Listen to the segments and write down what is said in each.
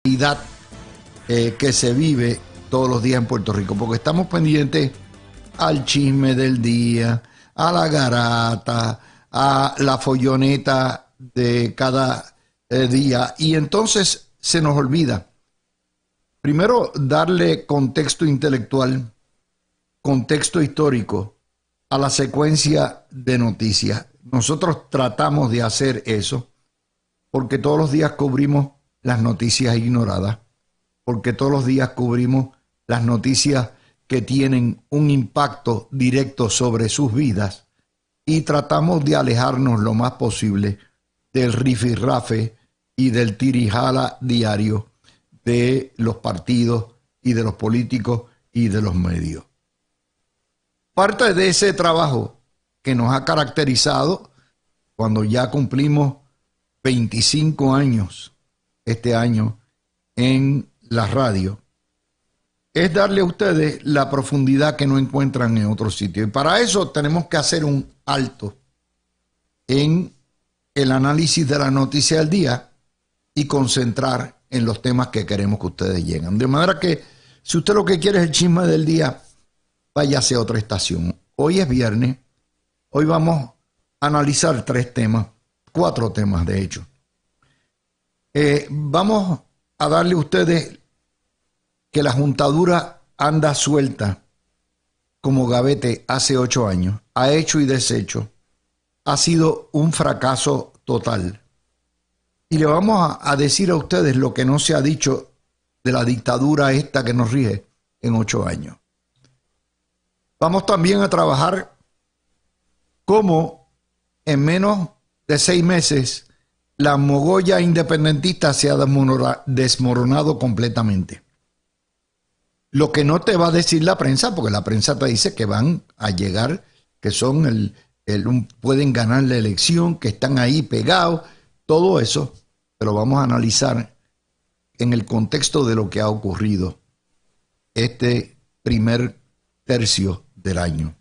realidad que se vive todos los días en Puerto Rico, porque estamos pendientes al chisme del día, a la garata, a la folloneta de cada día, y entonces se nos olvida primero darle contexto intelectual, contexto histórico a la secuencia de noticias. Nosotros tratamos de hacer eso porque todos los días cubrimos las noticias ignoradas, porque todos los días cubrimos las noticias que tienen un impacto directo sobre sus vidas y tratamos de alejarnos lo más posible del rifirrafe y del tirijala diario de los partidos y de los políticos y de los medios. Parte de ese trabajo que nos ha caracterizado cuando ya cumplimos 25 años este año en la radio es darle a ustedes la profundidad que no encuentran en otros sitios. Y para eso tenemos que hacer un alto en el análisis de la noticia del día y concentrar en los temas que queremos que ustedes lleguen. De manera que si usted lo que quiere es el chisme del día, váyase a otra estación. Hoy es viernes, hoy vamos a analizar 3 temas, 4 temas de hecho. Vamos a darle a ustedes que la juntadura anda suelta como gavete hace 8 años, ha hecho y deshecho, ha sido un fracaso total. Y le vamos a decir a ustedes lo que no se ha dicho de la dictadura esta que nos rige en 8 años. Vamos también a trabajar cómo en menos de 6 meses la mogolla independentista se ha desmoronado completamente. Lo que no te va a decir la prensa, porque la prensa te dice que van a llegar, que son pueden ganar la elección, que están ahí pegados, todo eso, pero vamos a analizar en el contexto de lo que ha ocurrido este primer tercio del año.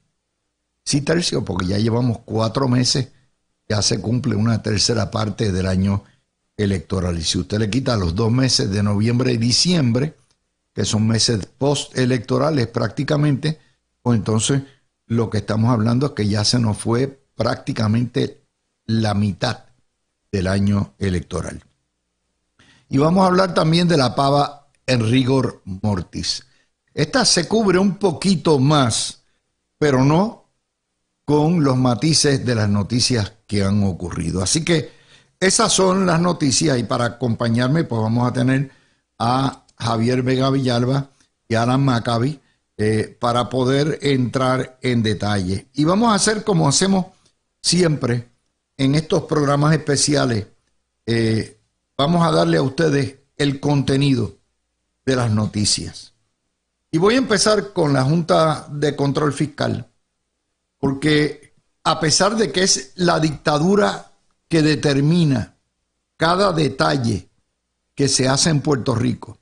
Sí, tercio, porque ya llevamos 4 meses, ya se cumple una tercera parte del año electoral. Y si usted le quita los 2 meses de noviembre y diciembre, que son meses postelectorales prácticamente, pues entonces lo que estamos hablando es que ya se nos fue prácticamente la mitad del año electoral. Y vamos a hablar también de la pava en rigor mortis. Esta se cubre un poquito más, pero no con los matices de las noticias que han ocurrido. Así que esas son las noticias y para acompañarme pues vamos a tener a Javier Vega Villalba y Alan Maccabi para poder entrar en detalle. Y vamos a hacer como hacemos siempre en estos programas especiales. Vamos a darle a ustedes el contenido de las noticias. Y voy a empezar con la Junta de Control Fiscal, porque a pesar de que es la dictadura que determina cada detalle que se hace en Puerto Rico,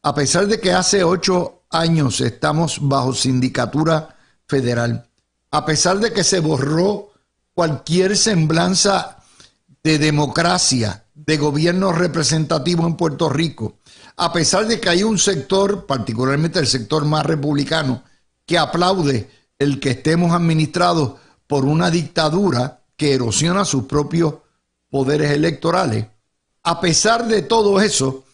a pesar de que hace 8 años estamos bajo sindicatura federal, a pesar de que se borró cualquier semblanza de democracia, de gobierno representativo en Puerto Rico, a pesar de que hay un sector, particularmente el sector más republicano, que aplaude el que estemos administrados por una dictadura que erosiona sus propios poderes electorales, a pesar de todo eso,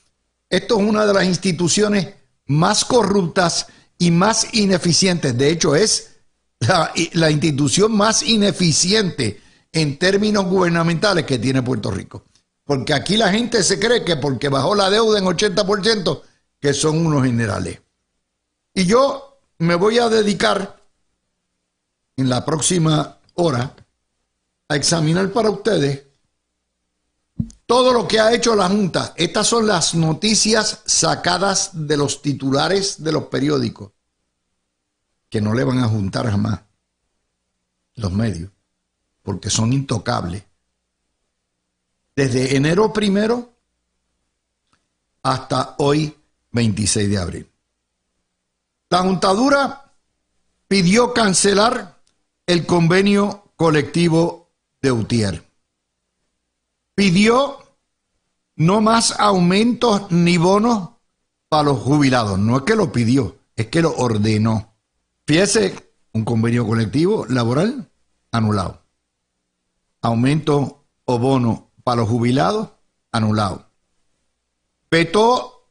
esto es una de las instituciones más corruptas y más ineficientes. De hecho, es la institución más ineficiente en términos gubernamentales que tiene Puerto Rico. Porque aquí la gente se cree que porque bajó la deuda en 80%, que son unos generales. Y yo me voy a dedicar en la próxima hora a examinar para ustedes todo lo que ha hecho la Junta. Estas son las noticias sacadas de los titulares de los periódicos, que no le van a juntar jamás los medios, porque son intocables. Desde enero 1 hasta hoy, 26 de abril. La juntadura pidió cancelar el convenio colectivo de UTIER. Pidió No más aumentos ni bonos para los jubilados. No es que lo pidió, es que lo ordenó. Fíjese, un convenio colectivo laboral anulado. Aumento o bono para los jubilados anulado. Vetó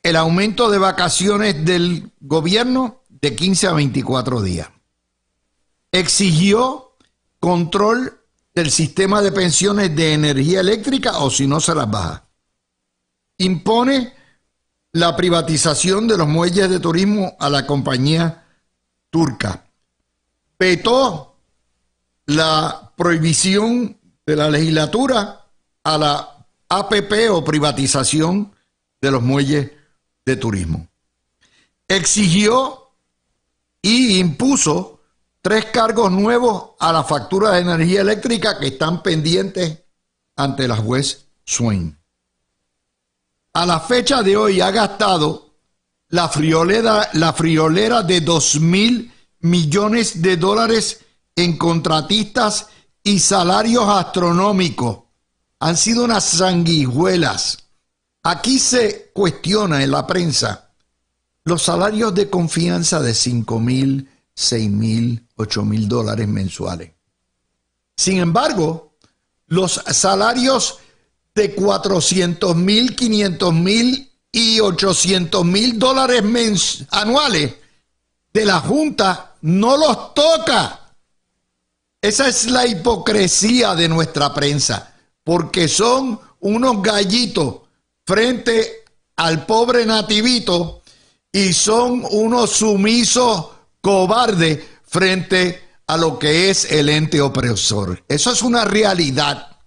el aumento de vacaciones del gobierno de 15 a 24 días. Exigió control del sistema de pensiones de energía eléctrica o si no se las baja. Impone la privatización de los muelles de turismo a la compañía turca. Vetó la prohibición de la legislatura a la APP o privatización de los muelles de turismo. Exigió y impuso 3 cargos nuevos a la factura de energía eléctrica que están pendientes ante la juez Swain. A la fecha de hoy ha gastado la friolera de 2.000 millones de dólares en contratistas y salarios astronómicos. Han sido unas sanguijuelas. Aquí se cuestiona en la prensa los salarios de confianza de 5.000, 6.000, 8.000 dólares mensuales. Sin embargo, los salarios de 400.000, 500.000 y 800.000 dólares anuales de la Junta no los toca. Esa es la hipocresía de nuestra prensa, porque son unos gallitos frente al pobre nativito y son unos sumisos cobardes frente a lo que es el ente opresor. Eso es una realidad.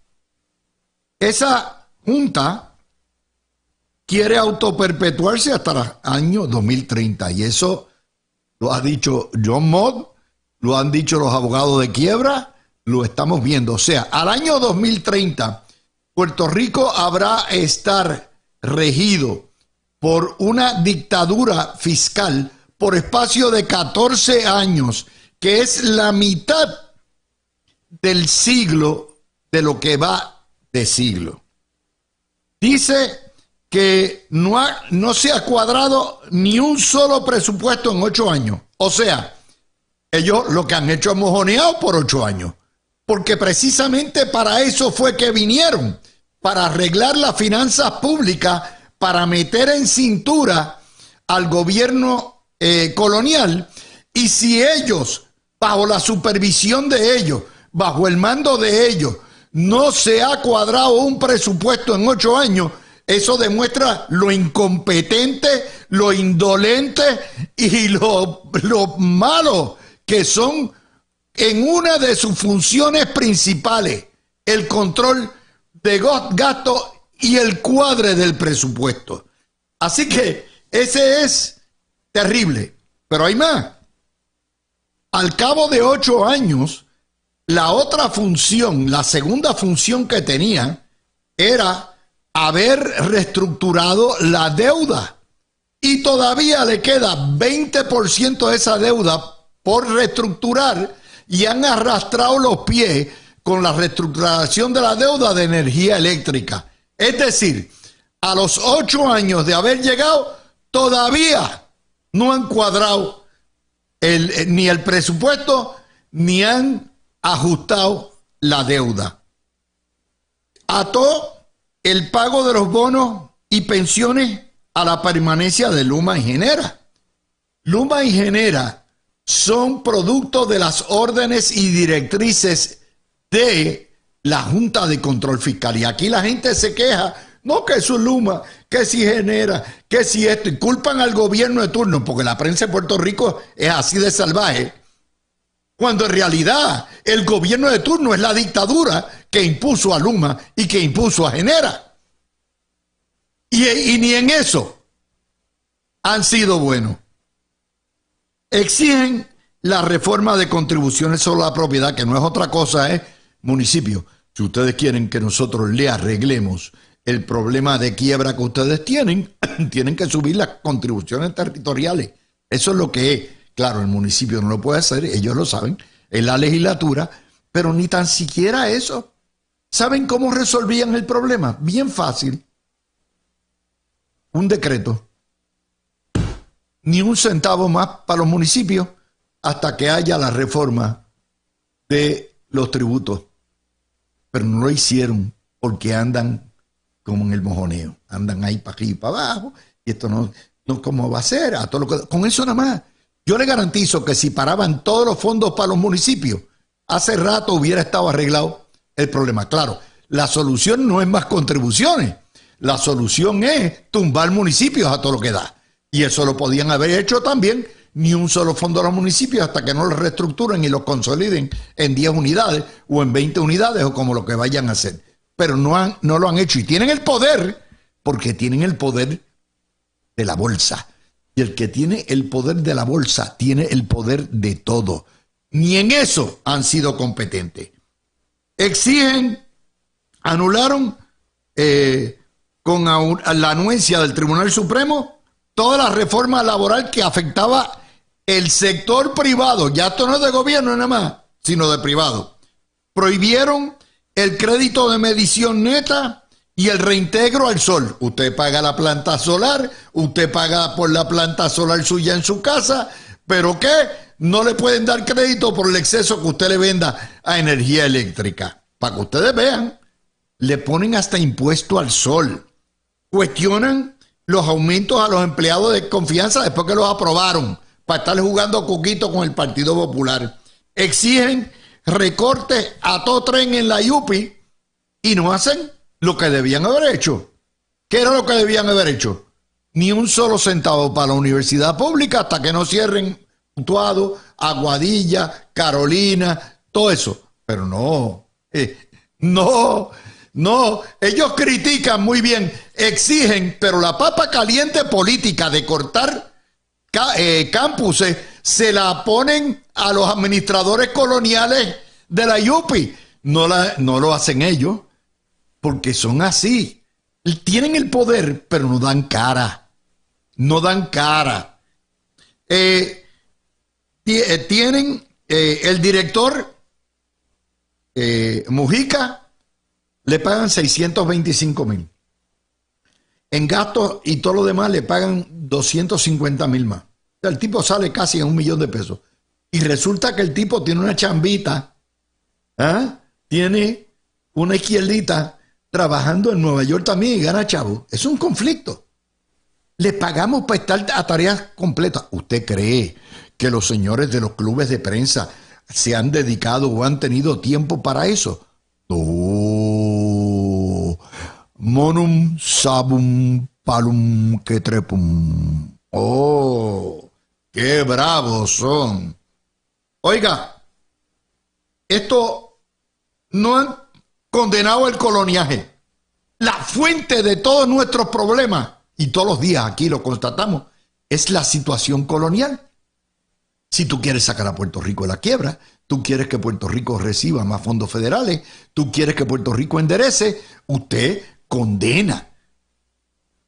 Esa junta quiere autoperpetuarse hasta el año 2030 y eso lo ha dicho John Mott, lo han dicho los abogados de quiebra, lo estamos viendo. O sea, al año 2030 Puerto Rico habrá estar regido por una dictadura fiscal por espacio de 14 años, que es la mitad del siglo de lo que va de siglo. Dice que no se ha cuadrado ni un solo presupuesto en 8 años. O sea, ellos lo que han hecho es mojoneado por 8 años. Porque precisamente para eso fue que vinieron, para arreglar las finanzas públicas, para meter en cintura al gobierno colonial. Y si ellos, bajo la supervisión de ellos, bajo el mando de ellos, no se ha cuadrado un presupuesto en 8 años, eso demuestra lo incompetente, lo indolente y lo malo que son en una de sus funciones principales, el control de gasto y el cuadre del presupuesto. Así que ese es terrible. Pero hay más. Al cabo de 8 años, la otra función, la segunda función que tenía, era haber reestructurado la deuda. Y todavía le queda 20% de esa deuda por reestructurar y han arrastrado los pies con la reestructuración de la deuda de energía eléctrica. Es decir, a los 8 años de haber llegado, todavía no han cuadrado ni el presupuesto ni han ajustado la deuda. Ató el pago de los bonos y pensiones a la permanencia de Luma y Genera. Luma y Genera son producto de las órdenes y directrices de la Junta de Control Fiscal. Y aquí la gente se queja, no que eso es Luma, que si Genera, que si esto, y culpan al gobierno de turno, porque la prensa de Puerto Rico es así de salvaje, cuando en realidad el gobierno de turno es la dictadura que impuso a Luma y que impuso a Genera. Y ni en eso han sido buenos. Exigen la reforma de contribuciones sobre la propiedad, que no es otra cosa, municipio. Si ustedes quieren que nosotros le arreglemos el problema de quiebra que ustedes tienen, tienen que subir las contribuciones territoriales. Eso es lo que es. Claro, el municipio no lo puede hacer, ellos lo saben, es la legislatura, pero ni tan siquiera eso. ¿Saben cómo resolvían el problema? Bien fácil. Un decreto. Ni un centavo más para los municipios hasta que haya la reforma de los tributos. Pero no lo hicieron porque andan como en el mojoneo. Andan ahí para aquí y para abajo. Y esto no ¿cómo va a ser? A todo lo que, con eso nada más. Yo le garantizo que si paraban todos los fondos para los municipios, hace rato hubiera estado arreglado el problema. Claro, la solución no es más contribuciones. La solución es tumbar municipios a todo lo que da. Y eso lo podían haber hecho también, ni un solo fondo a los municipios hasta que no los reestructuren y los consoliden en 10 unidades o en 20 unidades o como lo que vayan a hacer. Pero no lo han hecho y tienen el poder, porque tienen el poder de la bolsa. Y el que tiene el poder de la bolsa tiene el poder de todo. Ni en eso han sido competentes. Exigen, anularon con la anuencia del Tribunal Supremo toda la reforma laboral que afectaba el sector privado. Ya esto no es de gobierno nada más, sino de privado. Prohibieron el crédito de medición neta y el reintegro al sol. Usted paga la planta solar, usted paga por la planta solar suya en su casa, pero ¿qué? No le pueden dar crédito por el exceso que usted le venda a energía eléctrica. Para que ustedes vean, le ponen hasta impuesto al sol. Cuestionan los aumentos a los empleados de confianza después que los aprobaron para estar jugando coquito con el Partido Popular. Exigen recortes a todo tren en la IUPI y no hacen lo que debían haber hecho. ¿Qué era lo que debían haber hecho? Ni un solo centavo para la universidad pública hasta que no cierren Utuado, Aguadilla, Carolina, todo eso. Pero no, ellos critican muy bien, exigen, pero la papa caliente política de cortar campuses se la ponen a los administradores coloniales de la IUPI. No lo hacen ellos, porque son así. Tienen el poder, pero no dan cara. No dan cara. Tienen el director Mujica, le pagan 625,000. En gastos y todo lo demás le pagan 250,000 más. O sea, el tipo sale casi en $1,000,000 de pesos. Y resulta que el tipo tiene una chambita, tiene una izquierdita trabajando en Nueva York también y gana chavo. Es un conflicto. Le pagamos para estar a tareas completas. ¿Usted cree que los señores de los clubes de prensa se han dedicado o han tenido tiempo para eso? No. Monum sabum palum que trepum. Oh, qué bravos son. Oiga, esto no han condenado el coloniaje. La fuente de todos nuestros problemas, y todos los días aquí lo constatamos, es la situación colonial. Si tú quieres sacar a Puerto Rico de la quiebra, tú quieres que Puerto Rico reciba más fondos federales, tú quieres que Puerto Rico enderece, usted condena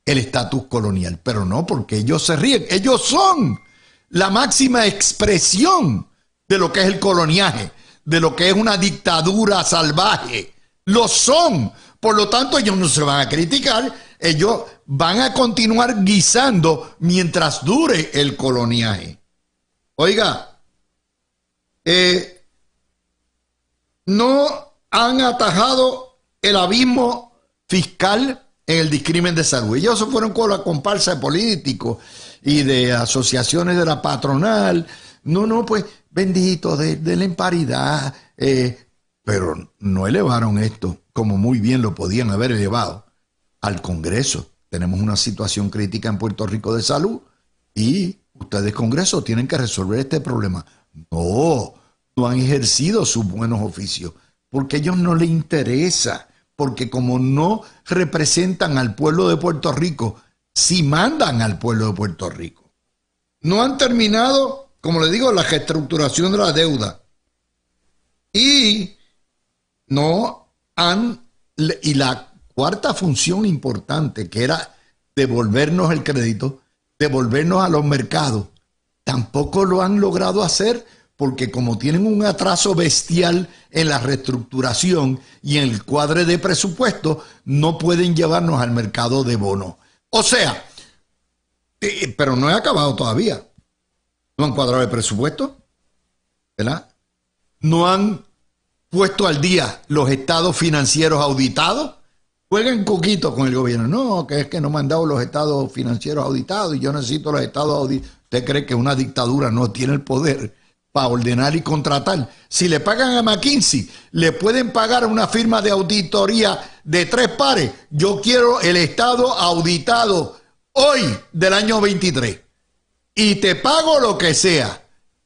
el estatus colonial, pero no, porque ellos se ríen. Ellos son la máxima expresión de lo que es el coloniaje, de lo que es una dictadura salvaje. Lo son. Por lo tanto, ellos no se van a criticar, ellos van a continuar guisando mientras dure el coloniaje. Oiga, no han atajado el abismo fiscal en el discrimen de salud. Ellos se fueron con la comparsa de políticos y de asociaciones de la patronal. No, pues bendito, de la imparidad. Pero no elevaron esto, como muy bien lo podían haber elevado, al Congreso. Tenemos una situación crítica en Puerto Rico de salud y ustedes, Congreso, tienen que resolver este problema. No han ejercido sus buenos oficios, porque a ellos no les interesa, porque como no representan al pueblo de Puerto Rico, sí mandan al pueblo de Puerto Rico. No han terminado, como le digo, la reestructuración de la deuda. Y la cuarta función importante, que era devolvernos el crédito, devolvernos a los mercados, tampoco lo han logrado hacer porque como tienen un atraso bestial en la reestructuración y en el cuadre de presupuesto, no pueden llevarnos al mercado de bonos. O sea, pero no he acabado todavía. No han cuadrado el presupuesto, ¿verdad? No han puesto al día los estados financieros auditados. Juegan coquito con el gobierno. No, que es que no me han dado los estados financieros auditados y yo necesito los estados auditados. ¿Usted cree que una dictadura no tiene el poder para ordenar y contratar? Si le pagan a McKinsey, le pueden pagar a una firma de auditoría de 3 pares. Yo quiero el estado auditado hoy del año 23 y te pago lo que sea.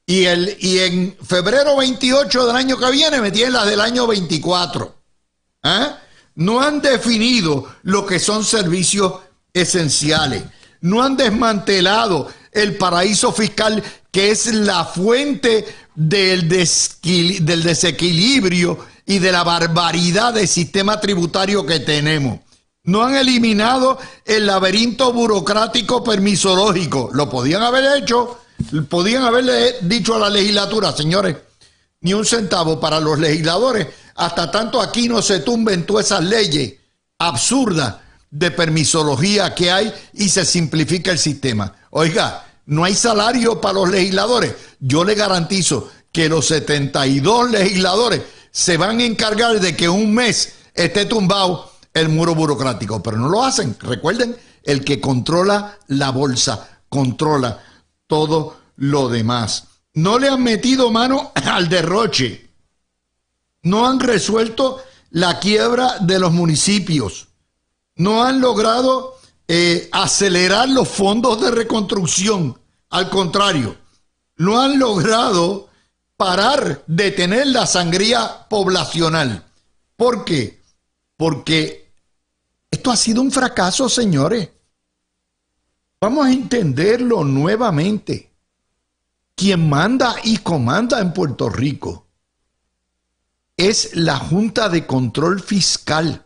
Y en febrero 28 del año que viene me tienen las del año 24. ¿Ah? No han definido lo que son servicios esenciales. No han desmantelado el paraíso fiscal, que es la fuente del desequilibrio y de la barbaridad del sistema tributario que tenemos. No han eliminado el laberinto burocrático permisológico. Lo podían haber hecho, podían haberle dicho a la legislatura, señores, ni un centavo para los legisladores, hasta tanto aquí no se tumben todas esas leyes absurdas de permisología que hay y se simplifica el sistema. Oiga, no hay salario para los legisladores. Yo le garantizo que los 72 legisladores se van a encargar de que un mes esté tumbado el muro burocrático, pero no lo hacen. Recuerden, el que controla la bolsa, controla todo lo demás. No le han metido mano al derroche. No han resuelto la quiebra de los municipios. No han logrado acelerar los fondos de reconstrucción. Al contrario, no han logrado parar, detener la sangría poblacional. ¿Por qué? Porque esto ha sido un fracaso, señores. Vamos a entenderlo nuevamente. Quien manda y comanda en Puerto Rico es la Junta de Control Fiscal.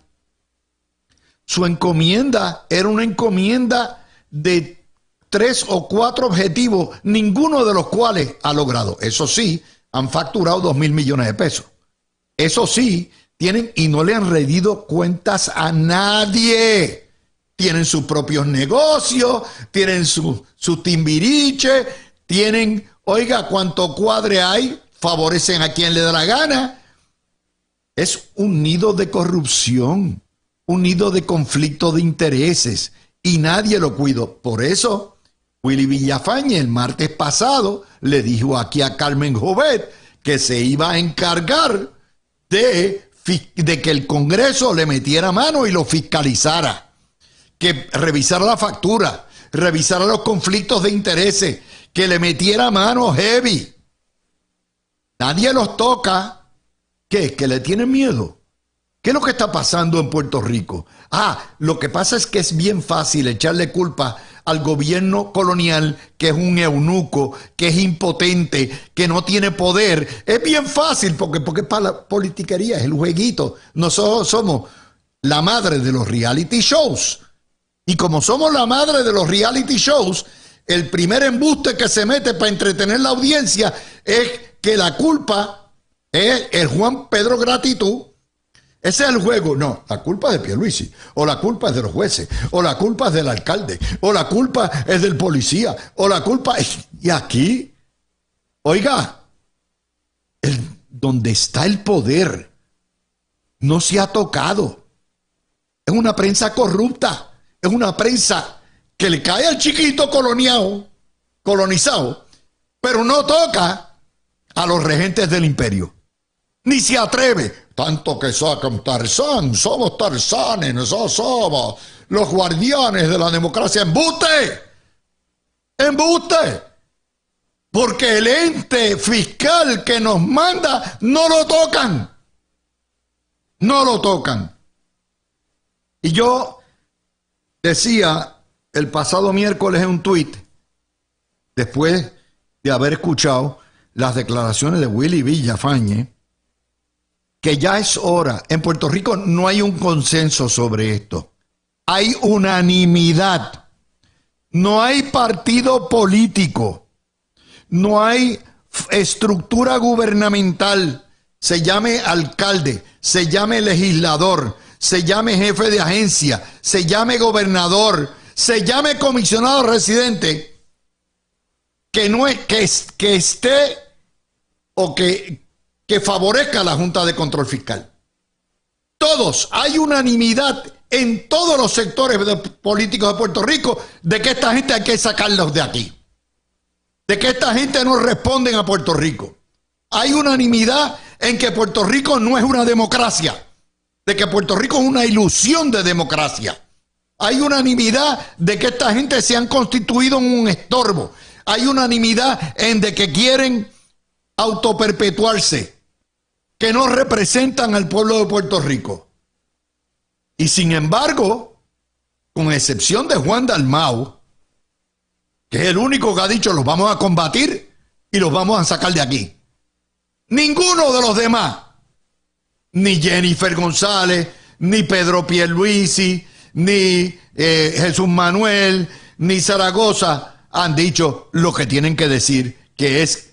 Su encomienda era una encomienda de 3 o 4 objetivos, ninguno de los cuales ha logrado. Eso sí, han facturado 2,000 millones de pesos. Eso sí, tienen y no le han rendido cuentas a nadie. Tienen sus propios negocios, tienen su timbiriche, tienen, oiga, cuánto cuadre hay, favorecen a quien le da la gana. Es un nido de corrupción, un nido de conflicto de intereses y nadie lo cuidó. Por eso, Willy Villafañe el martes pasado le dijo aquí a Carmen Jovet que se iba a encargar de que el Congreso le metiera mano y lo fiscalizara, que revisara la factura, revisara los conflictos de intereses, que le metiera mano heavy. Nadie los toca. ¿Qué es? ¿Que le tienen miedo? ¿Qué es lo que está pasando en Puerto Rico? Lo que pasa es que es bien fácil echarle culpa al gobierno colonial, que es un eunuco, que es impotente, que no tiene poder. Es bien fácil porque es para la politiquería, es el jueguito. Nosotros somos la madre de los reality shows. Y como somos la madre de los reality shows, el primer embuste que se mete para entretener la audiencia es que la culpa es el Juan Pedro Gratitud. Ese es el juego. No, la culpa es de Pierluisi, o la culpa es de los jueces, o la culpa es del alcalde, o la culpa es del policía, o la culpa es... Y aquí, oiga, donde está el poder no se ha tocado. Es una prensa corrupta, es una prensa que le cae al chiquito colonizado, pero no toca a los regentes del imperio. Ni se atreve. Tanto que sacan Tarzán, somos Tarzanes, nosotros somos los guardianes de la democracia. ¡Embuste! ¡Embuste! Porque el ente fiscal que nos manda no lo tocan. No lo tocan. Y yo decía el pasado miércoles en un tuit, después de haber escuchado las declaraciones de Willy Villafañe, que ya es hora. En Puerto Rico no hay un consenso sobre esto. Hay unanimidad. No hay partido político. No hay estructura gubernamental, se llame alcalde, se llame legislador, se llame jefe de agencia, se llame gobernador, se llame comisionado residente, que no es que esté o que favorezca a la Junta de Control Fiscal. Todos, hay unanimidad en todos los sectores políticos de Puerto Rico de que esta gente hay que sacarlos de aquí, de que esta gente no responden a Puerto Rico. Hay unanimidad en que Puerto Rico no es una democracia, de que Puerto Rico es una ilusión de democracia. Hay unanimidad de que esta gente se han constituido en un estorbo. Hay unanimidad en de que quieren autoperpetuarse, que no representan al pueblo de Puerto Rico. Y sin embargo, con excepción de Juan Dalmau, que es el único que ha dicho los vamos a combatir y los vamos a sacar de aquí, ninguno de los demás, ni Jennifer González, ni Pedro Pierluisi, ni Jesús Manuel, ni Zaragoza han dicho lo que tienen que decir, que es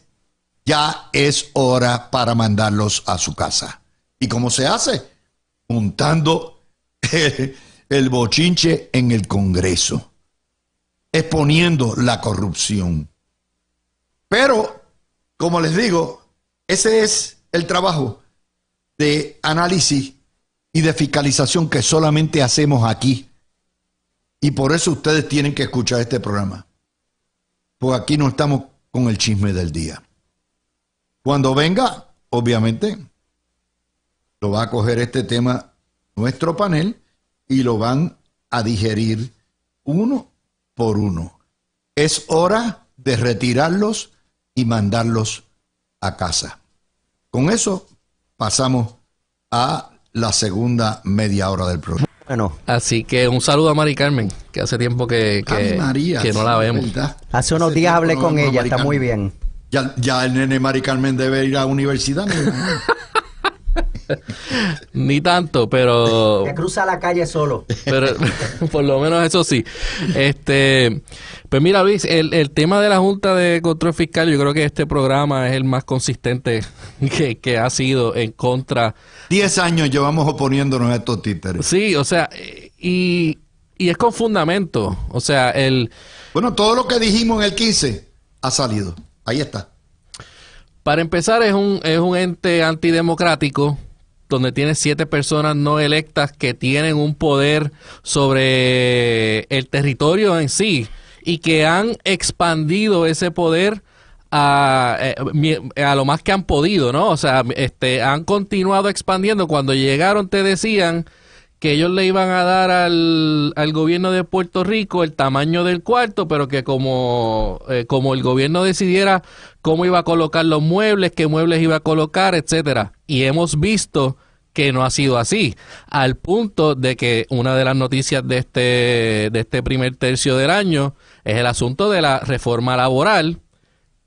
ya es hora para mandarlos a su casa. ¿Y cómo se hace? Juntando el bochinche en el Congreso, exponiendo la corrupción. Pero, como les digo, ese es el trabajo de análisis y de fiscalización que solamente hacemos aquí. Y por eso ustedes tienen que escuchar este programa. Porque aquí no estamos con el chisme del día. Cuando venga, obviamente, lo va a coger este tema nuestro panel y lo van a digerir uno por uno. Es hora de retirarlos y mandarlos a casa. Con eso pasamos a la segunda media hora del programa. Bueno, así que un saludo a Mari Carmen, que hace tiempo que María, no la vemos. ¿verdad? hace unos días hablé con ella, está muy bien. Ya el nene Mari Carmen debe ir a la universidad. Ni tanto, pero... Que cruza la calle solo. Pero por lo menos eso sí. Pues mira, Luis, el tema de la Junta de Control Fiscal, yo creo que este programa es el más consistente que ha sido en contra. 10 años llevamos oponiéndonos a estos títeres. Sí, o sea, y es con fundamento. O sea, Bueno, todo lo que dijimos en el 15 ha salido. Ahí está. Para empezar, es un ente antidemocrático donde tiene 7 personas no electas que tienen un poder sobre el territorio en sí y que han expandido ese poder a lo más que han podido, ¿no? O sea, han continuado expandiendo. Cuando llegaron te decían que ellos le iban a dar al gobierno de Puerto Rico el tamaño del cuarto, pero que como el gobierno decidiera cómo iba a colocar los muebles, qué muebles iba a colocar, etcétera. Y hemos visto que no ha sido así, al punto de que una de las noticias de este primer tercio del año es el asunto de la reforma laboral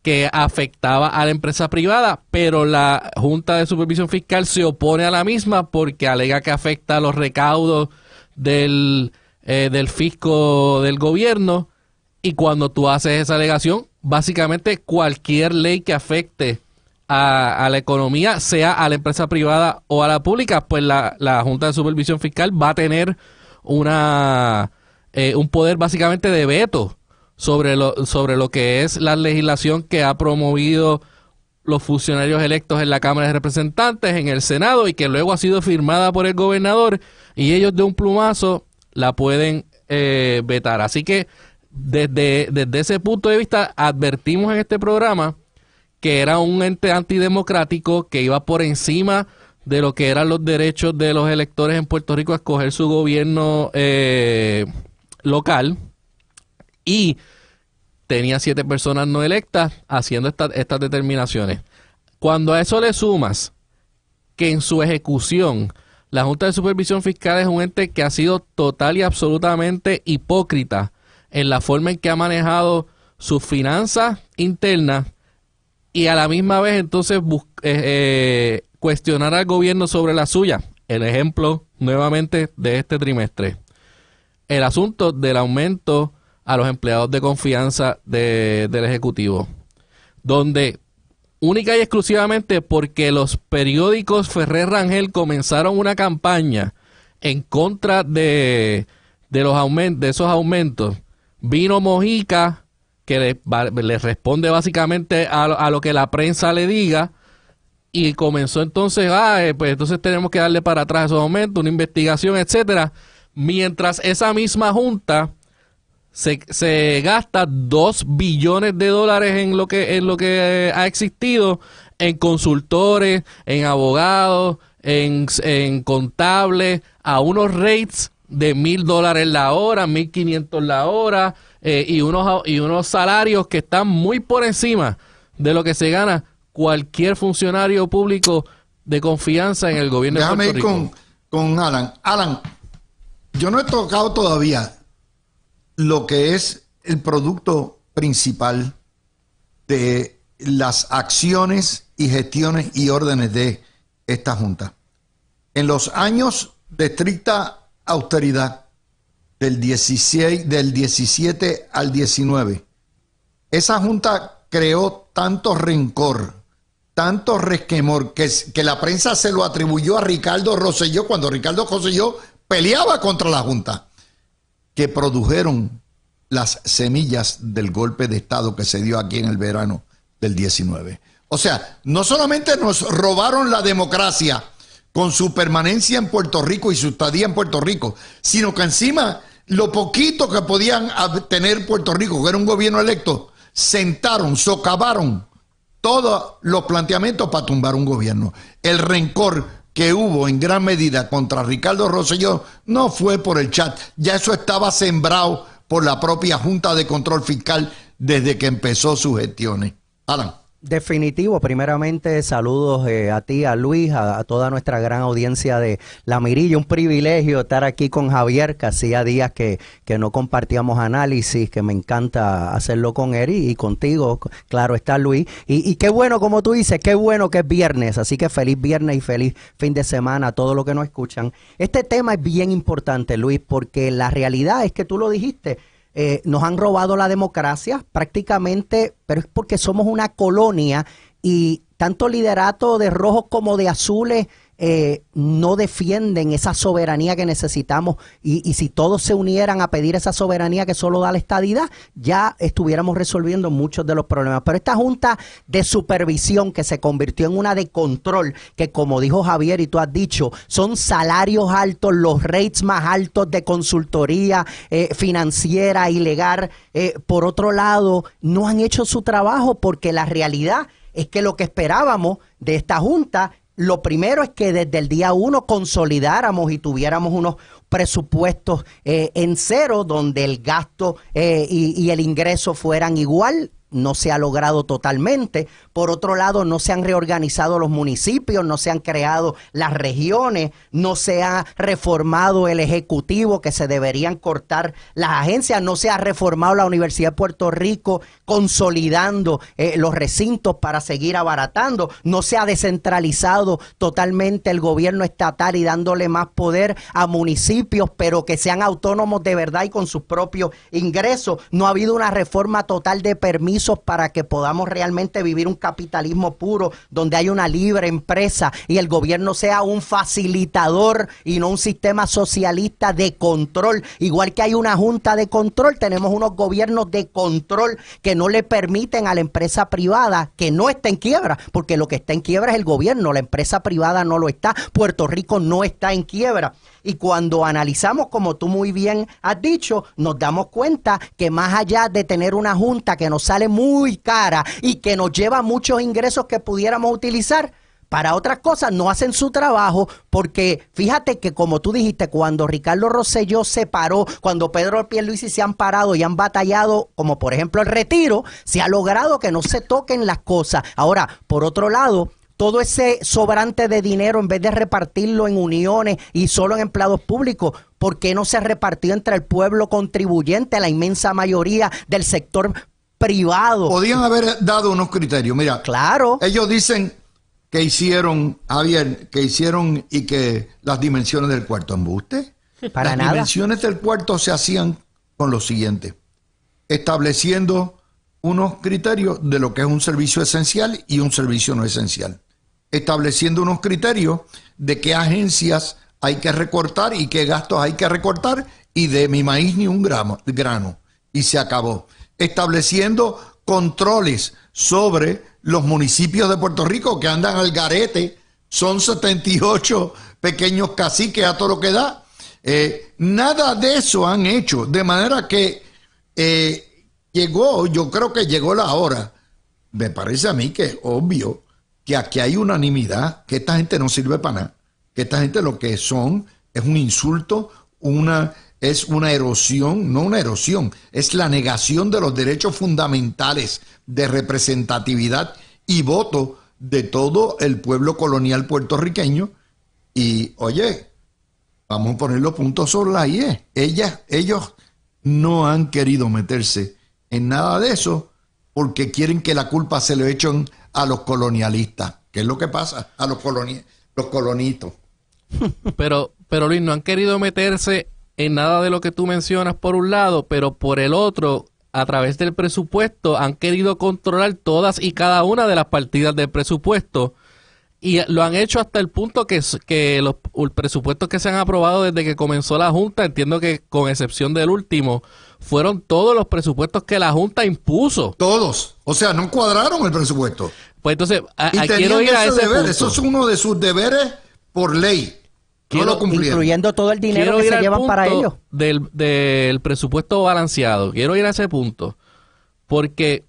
que afectaba a la empresa privada, pero la Junta de Supervisión Fiscal se opone a la misma porque alega que afecta a los recaudos del fisco del gobierno. Y cuando tú haces esa alegación, básicamente cualquier ley que afecte a la economía, sea a la empresa privada o a la pública, pues la Junta de Supervisión Fiscal va a tener un poder básicamente de veto sobre lo que es la legislación que ha promovido los funcionarios electos en la Cámara de Representantes, en el Senado, y que luego ha sido firmada por el gobernador, y ellos de un plumazo la pueden vetar. Así que desde ese punto de vista advertimos en este programa que era un ente antidemocrático que iba por encima de lo que eran los derechos de los electores en Puerto Rico a escoger su gobierno local, y tenía 7 personas no electas haciendo estas determinaciones. Cuando a eso le sumas que en su ejecución la Junta de Supervisión Fiscal es un ente que ha sido total y absolutamente hipócrita en la forma en que ha manejado sus finanzas internas, y a la misma vez entonces cuestionar al gobierno sobre la suya. El ejemplo nuevamente de este trimestre, el asunto del aumento a los empleados de confianza del Ejecutivo, donde única y exclusivamente porque los periódicos Ferrer Rangel comenzaron una campaña en contra de esos aumentos. Vino Mojica, que le responde básicamente a lo que la prensa le diga, y comenzó entonces, pues entonces tenemos que darle para atrás esos aumentos, una investigación, etcétera, mientras esa misma junta se gasta $2 billones en lo que ha existido en consultores, en abogados, en contables, a unos rates de $1,000 la hora, 1,500 la hora, y unos salarios que están muy por encima de lo que se gana cualquier funcionario público de confianza en el gobierno de Puerto Rico. Déjame ir con Alan. Alan, yo no he tocado todavía lo que es el producto principal de las acciones y gestiones y órdenes de esta Junta. En los años de estricta austeridad, del 17 al 19, esa Junta creó tanto rencor, tanto resquemor, que la prensa se lo atribuyó a Ricardo Rosselló cuando Ricardo Rosselló peleaba contra la Junta, que produjeron las semillas del golpe de Estado que se dio aquí en el verano del 19. O sea, no solamente nos robaron la democracia con su permanencia en Puerto Rico y su estadía en Puerto Rico, sino que encima lo poquito que podían tener Puerto Rico, que era un gobierno electo, sentaron, socavaron todos los planteamientos para tumbar un gobierno. El rencor que hubo en gran medida contra Ricardo Rosselló no fue por el chat, ya eso estaba sembrado por la propia Junta de Control Fiscal desde que empezó sus gestiones. Alan. Definitivo, primeramente saludos a ti, a Luis, a toda nuestra gran audiencia de La Mirilla. Un privilegio estar aquí con Javier, que hacía días que no compartíamos análisis, que me encanta hacerlo con él y contigo, claro está, Luis. Y qué bueno, como tú dices, qué bueno que es viernes, así que feliz viernes y feliz fin de semana a todos los que nos escuchan. Este tema es bien importante, Luis, porque la realidad es que tú lo dijiste, nos han robado la democracia prácticamente, pero es porque somos una colonia y tanto liderato de rojos como de azules no defienden esa soberanía que necesitamos y si todos se unieran a pedir esa soberanía que solo da la estadidad, ya estuviéramos resolviendo muchos de los problemas. Pero esta junta de supervisión que se convirtió en una de control, que como dijo Javier y tú has dicho, son salarios altos, los rates más altos de consultoría financiera y legal, por otro lado, no han hecho su trabajo porque la realidad es que lo que esperábamos de esta junta, lo primero es que desde el día 1 consolidáramos y tuviéramos unos presupuestos en cero, donde el gasto y el ingreso fueran igual. No se ha logrado totalmente. Por otro lado, no se han reorganizado los municipios, no se han creado las regiones, no se ha reformado el ejecutivo, que se deberían cortar las agencias, no se ha reformado la Universidad de Puerto Rico, consolidando los recintos para seguir abaratando, no se ha descentralizado totalmente el gobierno estatal y dándole más poder a municipios, pero que sean autónomos de verdad y con sus propios ingresos. No ha habido una reforma total de permisos para que podamos realmente vivir un capitalismo puro, donde hay una libre empresa y el gobierno sea un facilitador y no un sistema socialista de control. Igual que hay una junta de control, tenemos unos gobiernos de control que no le permiten a la empresa privada que no esté en quiebra, porque lo que está en quiebra es el gobierno, la empresa privada no lo está, Puerto Rico no está en quiebra. Y cuando analizamos, como tú muy bien has dicho, nos damos cuenta que más allá de tener una junta que nos sale muy cara y que nos lleva muchos ingresos que pudiéramos utilizar para otras cosas, no hacen su trabajo, porque fíjate que como tú dijiste, cuando Ricardo Rosselló se paró, cuando Pedro Pierluisi se han parado y han batallado, como por ejemplo el retiro, se ha logrado que no se toquen las cosas. Ahora, por otro lado, todo ese sobrante de dinero, en vez de repartirlo en uniones y solo en empleados públicos, ¿por qué no se repartió entre el pueblo contribuyente, la inmensa mayoría del sector privado? Podían haber dado unos criterios. Mira, claro, ellos dicen que hicieron, Javier, que hicieron y que las dimensiones del cuarto, ¿embuste? Para las nada. Dimensiones del cuarto se hacían con lo siguiente: estableciendo unos criterios de lo que es un servicio esencial y un servicio no esencial, estableciendo unos criterios de qué agencias hay que recortar y qué gastos hay que recortar, y de mi maíz ni un grano, y se acabó. Estableciendo controles sobre los municipios de Puerto Rico que andan al garete, son 78 pequeños caciques a todo lo que da. Nada de eso han hecho, de manera que yo creo que llegó la hora, me parece a mí que es obvio que aquí hay unanimidad, que esta gente no sirve para nada, que esta gente lo que son es un insulto, es una erosión, no una erosión, es la negación de los derechos fundamentales de representatividad y voto de todo el pueblo colonial puertorriqueño. Y oye, vamos a poner los puntos sobre la IE. Ellos no han querido meterse en nada de eso porque quieren que la culpa se le echen a los colonialistas. ¿Qué es lo que pasa? A los colonitos. Pero Luis, no han querido meterse en nada de lo que tú mencionas por un lado, pero por el otro, a través del presupuesto, han querido controlar todas y cada una de las partidas del presupuesto. Y lo han hecho hasta el punto que los presupuestos que se han aprobado desde que comenzó la Junta, entiendo que con excepción del último, fueron todos los presupuestos que la Junta impuso. Todos. O sea, no cuadraron el presupuesto. Pues entonces, quiero ir a ese deber. Punto. Eso es uno de sus deberes por ley. No lo cumplieron. Incluyendo todo el dinero que se llevan para ellos. Del presupuesto balanceado. Quiero ir a ese punto. Porque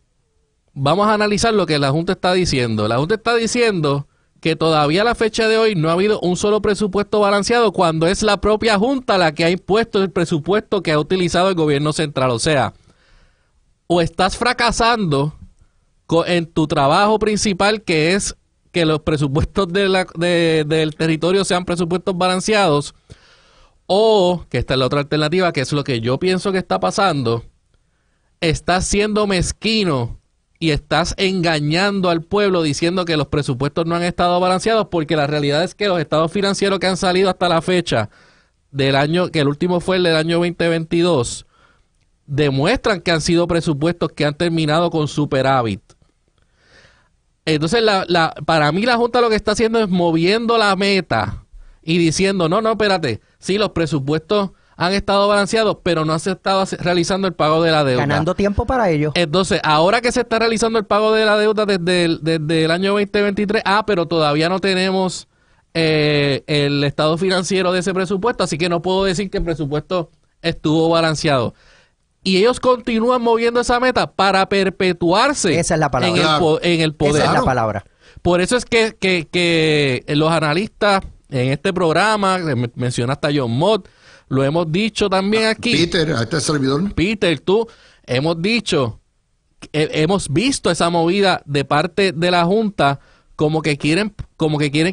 vamos a analizar lo que la Junta está diciendo. La Junta está diciendo que todavía a la fecha de hoy no ha habido un solo presupuesto balanceado, cuando es la propia Junta la que ha impuesto el presupuesto que ha utilizado el gobierno central. O sea, o estás fracasando en tu trabajo principal, que es que los presupuestos del territorio sean presupuestos balanceados, o, que esta es la otra alternativa, que es lo que yo pienso que está pasando, estás siendo mezquino y estás engañando al pueblo diciendo que los presupuestos no han estado balanceados, porque la realidad es que los estados financieros que han salido hasta la fecha del año, que el último fue el del año 2022, demuestran que han sido presupuestos que han terminado con superávit. Entonces, para mí la Junta lo que está haciendo es moviendo la meta y diciendo, no, espérate, sí, los presupuestos han estado balanceados, pero no se estado realizando el pago de la deuda. Ganando tiempo para ellos. Entonces, ahora que se está realizando el pago de la deuda desde el año 2023, pero todavía no tenemos el estado financiero de ese presupuesto, así que no puedo decir que el presupuesto estuvo balanceado. Y ellos continúan moviendo esa meta para perpetuarse. Esa es la palabra. En el poder. Esa es la palabra. Por eso es que los analistas en este programa, mencionaste a John Mott, lo hemos dicho también aquí. Peter, a este servidor. Peter, tú, hemos dicho, hemos visto esa movida de parte de la Junta, como que quieren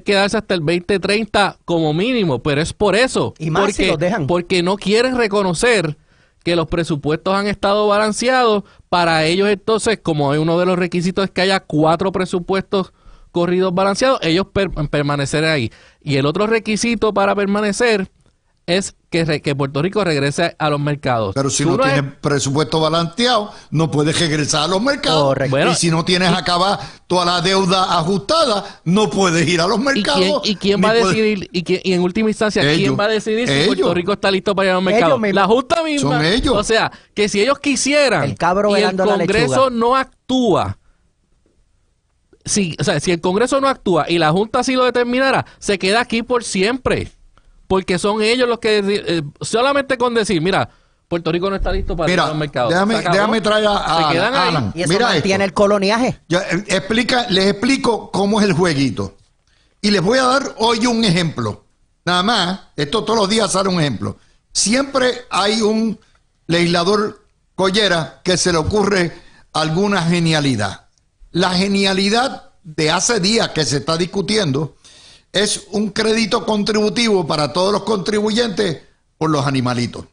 quedarse hasta el 2030 como mínimo, pero es por eso. Y más si los dejan. Porque no quieren reconocer que los presupuestos han estado balanceados. Para ellos, entonces, como hay uno de los requisitos es que haya 4 presupuestos corridos balanceados, ellos permanecer ahí. Y el otro requisito para permanecer es que Puerto Rico regrese a los mercados. Pero si no tienes presupuesto balanceado, no puedes regresar a los mercados. Bueno, y si no tienes acabada toda la deuda ajustada, no puedes ir a los mercados. ¿Y quién va a decidir? Y en última instancia, ¿quién va a decidir si Puerto Rico está listo para ir a los mercados? La Junta misma. Son ellos. O sea, que si ellos quisieran el cabro y el Congreso no actúa, si el Congreso no actúa y la Junta así lo determinara, se queda aquí por siempre. Porque son ellos los que solamente con decir, mira, Puerto Rico no está listo para ir a los mercados. Déjame traer a Alan. Y eso mantiene el coloniaje. Les explico cómo es el jueguito. Y les voy a dar hoy un ejemplo. Nada más, esto todos los días sale un ejemplo. Siempre hay un legislador collera que se le ocurre alguna genialidad. La genialidad de hace días que se está discutiendo es un crédito contributivo para todos los contribuyentes por los animalitos.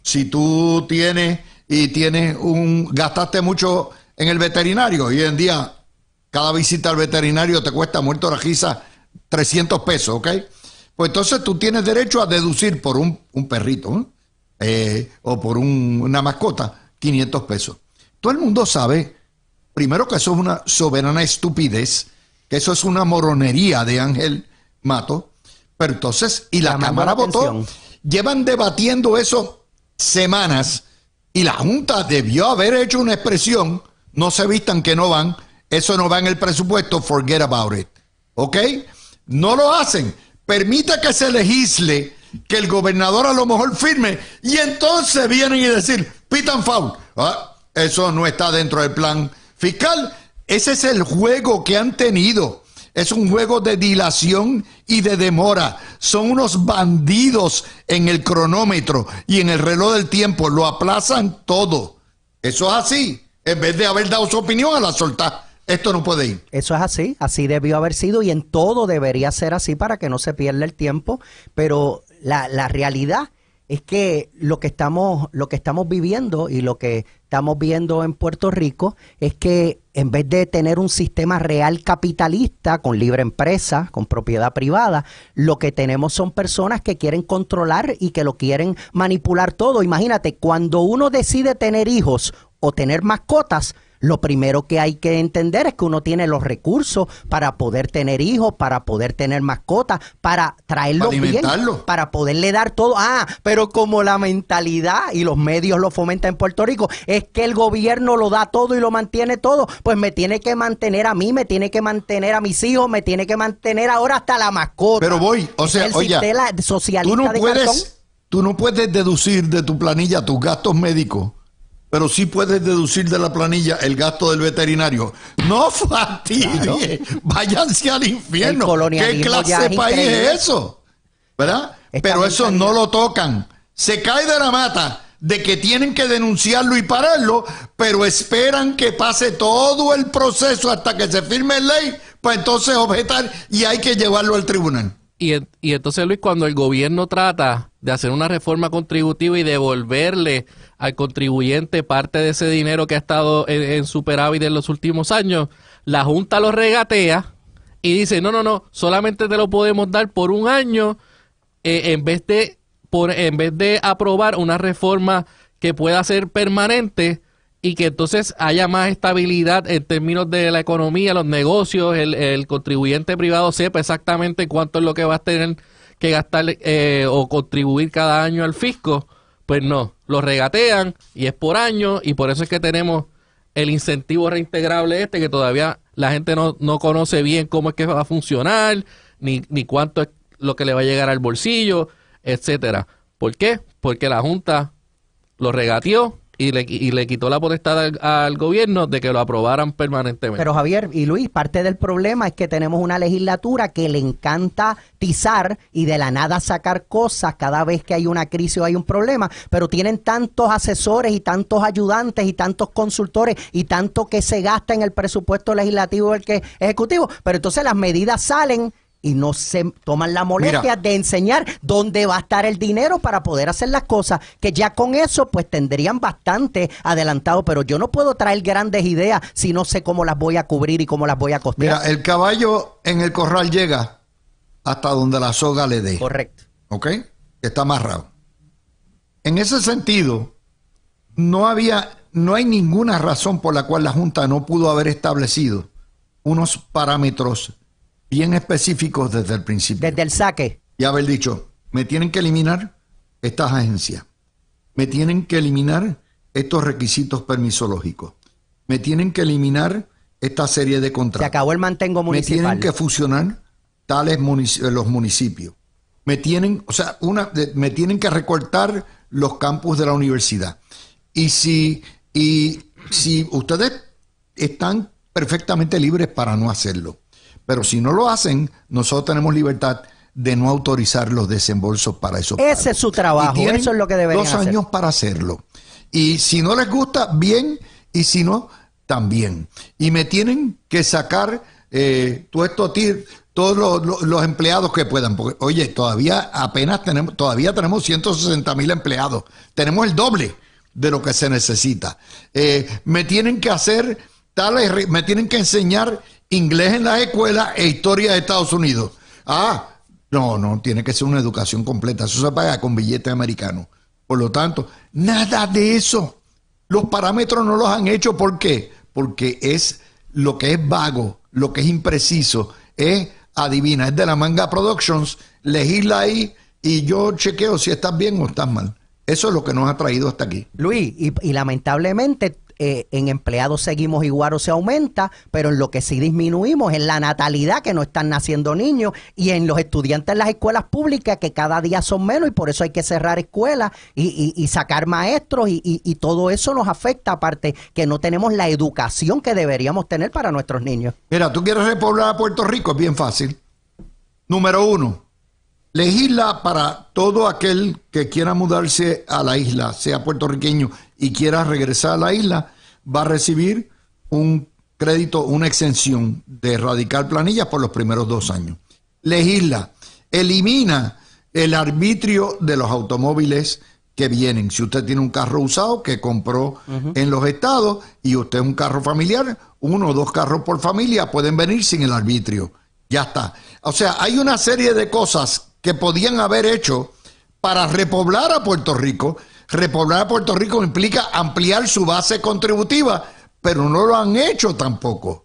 Si tú gastaste mucho en el veterinario, hoy en día cada visita al veterinario te cuesta muerto la risa 300 pesos, ¿ok? Pues entonces tú tienes derecho a deducir por un perrito o por una mascota 500 pesos. Todo el mundo sabe primero que eso es una soberana estupidez, que eso es una moronería de Ángel Mato, pero entonces, y la Cámara votó, llevan debatiendo eso semanas, y la Junta debió haber hecho una expresión, no se vistan que no van, eso no va en el presupuesto, forget about it, ¿ok? No lo hacen, permite que se legisle, que el gobernador a lo mejor firme, y entonces vienen y decir, pitan foul, eso no está dentro del plan fiscal. Ese es el juego que han tenido. Es un juego de dilación y de demora. Son unos bandidos en el cronómetro y en el reloj del tiempo. Lo aplazan todo. Eso es así. En vez de haber dado su opinión, a la soltar. Esto no puede ir. Eso es así. Así debió haber sido y en todo debería ser así para que no se pierda el tiempo. Pero la realidad es que lo que estamos viviendo y lo que estamos viendo en Puerto Rico es que en vez de tener un sistema real capitalista con libre empresa, con propiedad privada, lo que tenemos son personas que quieren controlar y que lo quieren manipular todo. Imagínate, cuando uno decide tener hijos o tener mascotas, lo primero que hay que entender es que uno tiene los recursos para poder tener hijos, para poder tener mascotas, para traerlos bien, para poderle dar todo. Pero como la mentalidad y los medios lo fomentan en Puerto Rico, es que el gobierno lo da todo y lo mantiene todo, pues me tiene que mantener a mí, me tiene que mantener a mis hijos, me tiene que mantener ahora hasta la mascota. Pero oye, socialista tú no puedes deducir de tu planilla tus gastos médicos, pero sí puedes deducir de la planilla el gasto del veterinario. No fastidie, claro. Váyanse al infierno. ¿Qué clase de país es eso? ¿Verdad? Pero eso no lo tocan. Se cae de la mata de que tienen que denunciarlo y pararlo, pero esperan que pase todo el proceso hasta que se firme ley, para entonces objetar y hay que llevarlo al tribunal. Y entonces, Luis, cuando el gobierno trata de hacer una reforma contributiva y devolverle al contribuyente parte de ese dinero que ha estado en superávit en los últimos años, la Junta lo regatea y dice, no, solamente te lo podemos dar por un año en vez de aprobar una reforma que pueda ser permanente y que entonces haya más estabilidad en términos de la economía, los negocios, el contribuyente privado sepa exactamente cuánto es lo que va a tener que gastar o contribuir cada año al fisco. Pues no, lo regatean y es por año, y por eso es que tenemos el incentivo reintegrable que todavía la gente no conoce bien cómo es que va a funcionar, ni cuánto es lo que le va a llegar al bolsillo, etcétera. ¿Por qué? Porque la Junta lo regateó y le quitó la potestad al gobierno de que lo aprobaran permanentemente. Pero Javier y Luis, parte del problema es que tenemos una legislatura que le encanta tizar y de la nada sacar cosas cada vez que hay una crisis o hay un problema, pero tienen tantos asesores y tantos ayudantes y tantos consultores y tanto que se gasta en el presupuesto legislativo del que ejecutivo, pero entonces las medidas salen y no se toman la molestia de enseñar dónde va a estar el dinero para poder hacer las cosas, que ya con eso pues tendrían bastante adelantado, pero yo no puedo traer grandes ideas si no sé cómo las voy a cubrir y cómo las voy a costear. Mira, el caballo en el corral llega hasta donde la soga le dé. Correcto. ¿Ok? Está amarrado. En ese sentido, no hay ninguna razón por la cual la Junta no pudo haber establecido unos parámetros bien específicos desde el principio. Desde el saque. Y haber dicho, me tienen que eliminar estas agencias, me tienen que eliminar estos requisitos permisológicos, me tienen que eliminar esta serie de contratos. Se acabó el mantengo municipal. Me tienen que fusionar los municipios. Me tienen que recortar los campus de la universidad. Y si ustedes están perfectamente libres para no hacerlo, pero si no lo hacen, nosotros tenemos libertad de no autorizar los desembolsos para esos pagos. Ese es su trabajo, eso es lo que deberían hacer. 2 años para hacerlo. Y si no les gusta, bien, y si no, también. Y me tienen que sacar todos los empleados que puedan. Porque, oye, todavía tenemos 160,000 empleados. Tenemos el doble de lo que se necesita. Me tienen que hacer me tienen que enseñar inglés en las escuelas e historia de Estados Unidos. No, tiene que ser una educación completa. Eso se paga con billetes americanos. Por lo tanto, nada de eso. Los parámetros no los han hecho. ¿Por qué? porque es lo que es vago, lo que es impreciso, es adivina, es de la Manga Productions, legisla ahí y yo chequeo si estás bien o estás mal. Eso es lo que nos ha traído hasta aquí. Luis, y lamentablemente en empleados seguimos igual o se aumenta, pero en lo que sí disminuimos es la natalidad, que no están naciendo niños, y en los estudiantes en las escuelas públicas, que cada día son menos, y por eso hay que cerrar escuelas y sacar maestros, y todo eso nos afecta, aparte que no tenemos la educación que deberíamos tener para nuestros niños. Mira, tú quieres repoblar a Puerto Rico, es bien fácil. Número 1, legisla para todo aquel que quiera mudarse a la isla, sea puertorriqueño y quiera regresar a la isla, va a recibir un crédito, una exención de erradicar planillas por los primeros 2 años. Legisla, elimina el arbitrio de los automóviles que vienen. Si usted tiene un carro usado que compró en los estados y usted es un carro familiar, 1 o 2 carros por familia pueden venir sin el arbitrio. Ya está. O sea, hay una serie de cosas que podían haber hecho para repoblar a Puerto Rico. Repoblar a Puerto Rico implica ampliar su base contributiva, pero no lo han hecho tampoco.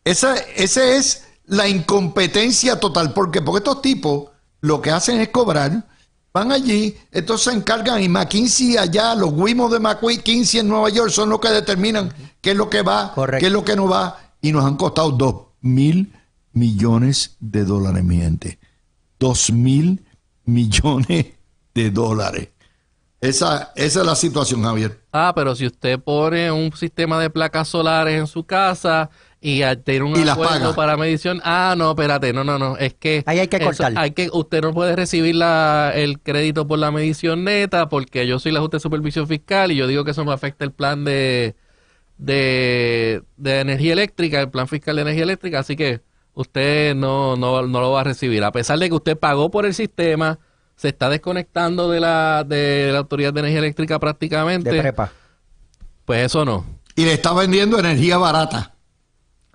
Esa es la incompetencia total. Porque estos tipos lo que hacen es cobrar, van allí, entonces se encargan, y McKinsey allá, los Wimos de McKinsey en Nueva York son los que determinan qué es lo que va, correcto, qué es lo que no va, y nos han costado $2,000 millones, mi gente. $2,000 millones. Esa es la situación, Javier. Pero si usted pone un sistema de placas solares en su casa y tiene un acuerdo para medición, no, espérate, no, es que ahí hay que cortar. Usted no puede recibir el crédito por la medición neta, porque yo soy la Junta de Supervisión Fiscal y yo digo que eso me afecta el plan de energía eléctrica, el plan fiscal de energía eléctrica, así que usted no lo va a recibir, a pesar de que usted pagó por el sistema. Se está desconectando de la Autoridad de Energía Eléctrica prácticamente. De prepa. Pues eso no. Y le está vendiendo energía barata.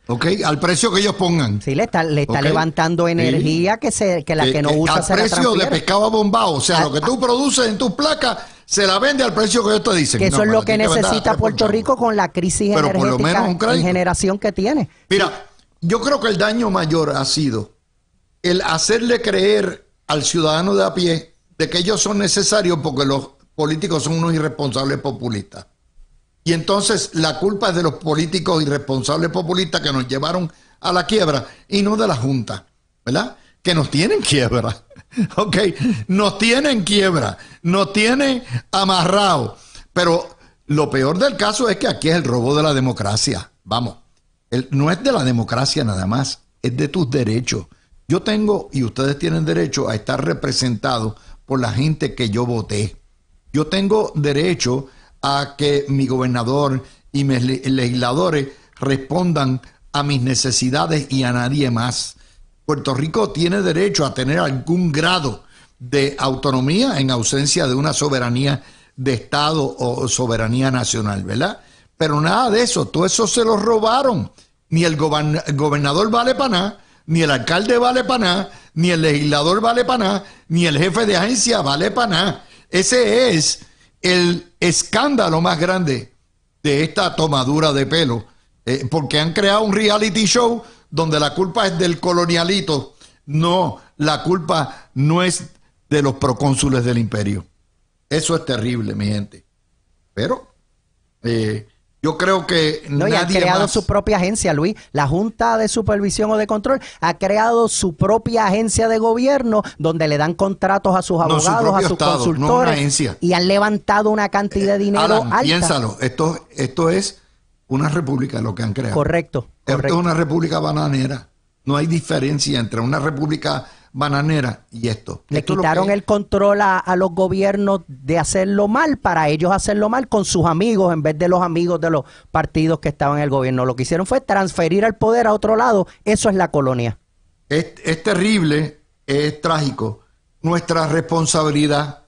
¿Ok? Al precio que ellos pongan. Sí, le está levantando energía que la que no usa se la transfiere. Al precio de pescado bombado. O sea, lo que tú produces en tus placas, se la vende al precio que ellos te dicen. Que eso es lo que necesita Puerto Rico con la crisis energética en generación que tiene. Mira, yo creo que el daño mayor ha sido el hacerle creer al ciudadano de a pie de que ellos son necesarios porque los políticos son unos irresponsables populistas. Y entonces la culpa es de los políticos irresponsables populistas que nos llevaron a la quiebra y no de la Junta, ¿verdad? Que nos tienen quiebra, ¿ok? Nos tienen quiebra, nos tienen amarrados. Pero lo peor del caso es que aquí es el robo de la democracia. Vamos, no es de la democracia nada más, es de tus derechos. Yo tengo, y ustedes tienen derecho a estar representados por la gente que yo voté. Yo tengo derecho a que mi gobernador y mis legisladores respondan a mis necesidades y a nadie más. Puerto Rico tiene derecho a tener algún grado de autonomía en ausencia de una soberanía de Estado o soberanía nacional, ¿verdad? Pero nada de eso, todo eso se lo robaron. Ni el gobernador vale para nada, ni el alcalde vale para nada, ni el legislador vale para nada, ni el jefe de agencia vale para nada. Ese es el escándalo más grande de esta tomadura de pelo, porque han creado un reality show donde la culpa es del colonialito. No, la culpa no es de los procónsules del imperio. Eso es terrible, mi gente. Pero yo creo que nadie ha creado más su propia agencia, Luis. La Junta de Supervisión o de Control ha creado su propia agencia de gobierno donde le dan contratos a sus abogados, a sus consultores, y han levantado una cantidad de dinero alta. Piénsalo, esto es una república lo que han creado. Correcto. Esto es una república bananera. No hay diferencia entre una república bananera y esto. Le quitaron el control a los gobiernos de hacerlo mal para ellos hacerlo mal con sus amigos en vez de los amigos de los partidos que estaban en el gobierno. Lo que hicieron fue transferir el poder a otro lado. Eso es la colonia. Es terrible, es trágico. Nuestra responsabilidad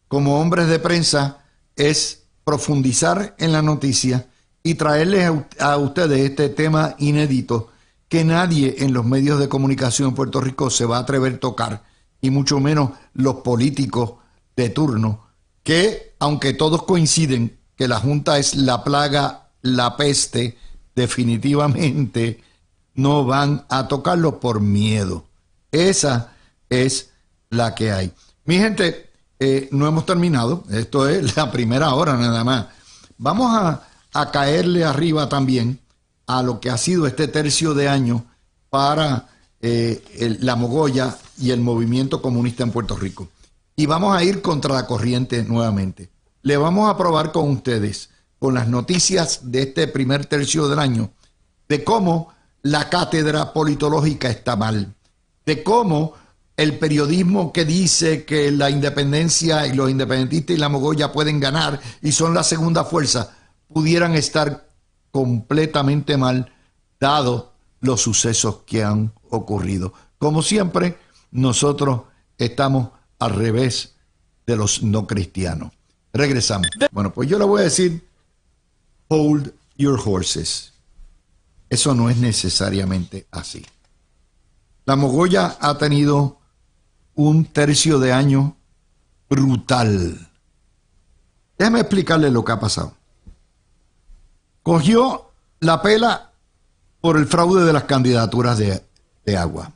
como hombres de prensa es profundizar en la noticia y traerles a ustedes este tema inédito que nadie en los medios de comunicación en Puerto Rico se va a atrever a tocar, y mucho menos los políticos de turno, que aunque todos coinciden que la Junta es la plaga, la peste definitivamente no van a tocarlo por miedo. Esa es la que hay. Mi gente, no hemos terminado. Esto es la primera hora nada más. Vamos a caerle arriba también a lo que ha sido este tercio de año para la Mogolla y el movimiento comunista en Puerto Rico. Y vamos a ir contra la corriente nuevamente. Le vamos a probar con ustedes, con las noticias de este primer tercio del año, de cómo la cátedra politológica está mal, de cómo el periodismo que dice que la independencia y los independentistas y la Mogolla pueden ganar y son la segunda fuerza, pudieran estar completamente mal, dado los sucesos que han ocurrido. Como siempre, nosotros estamos al revés de los no cristianos. Regresamos. Bueno, pues yo le voy a decir, hold your horses. Eso no es necesariamente así. La Mogolla ha tenido un tercio de año brutal. Déjame explicarle lo que ha pasado. Cogió la pela por el fraude de las candidaturas de agua.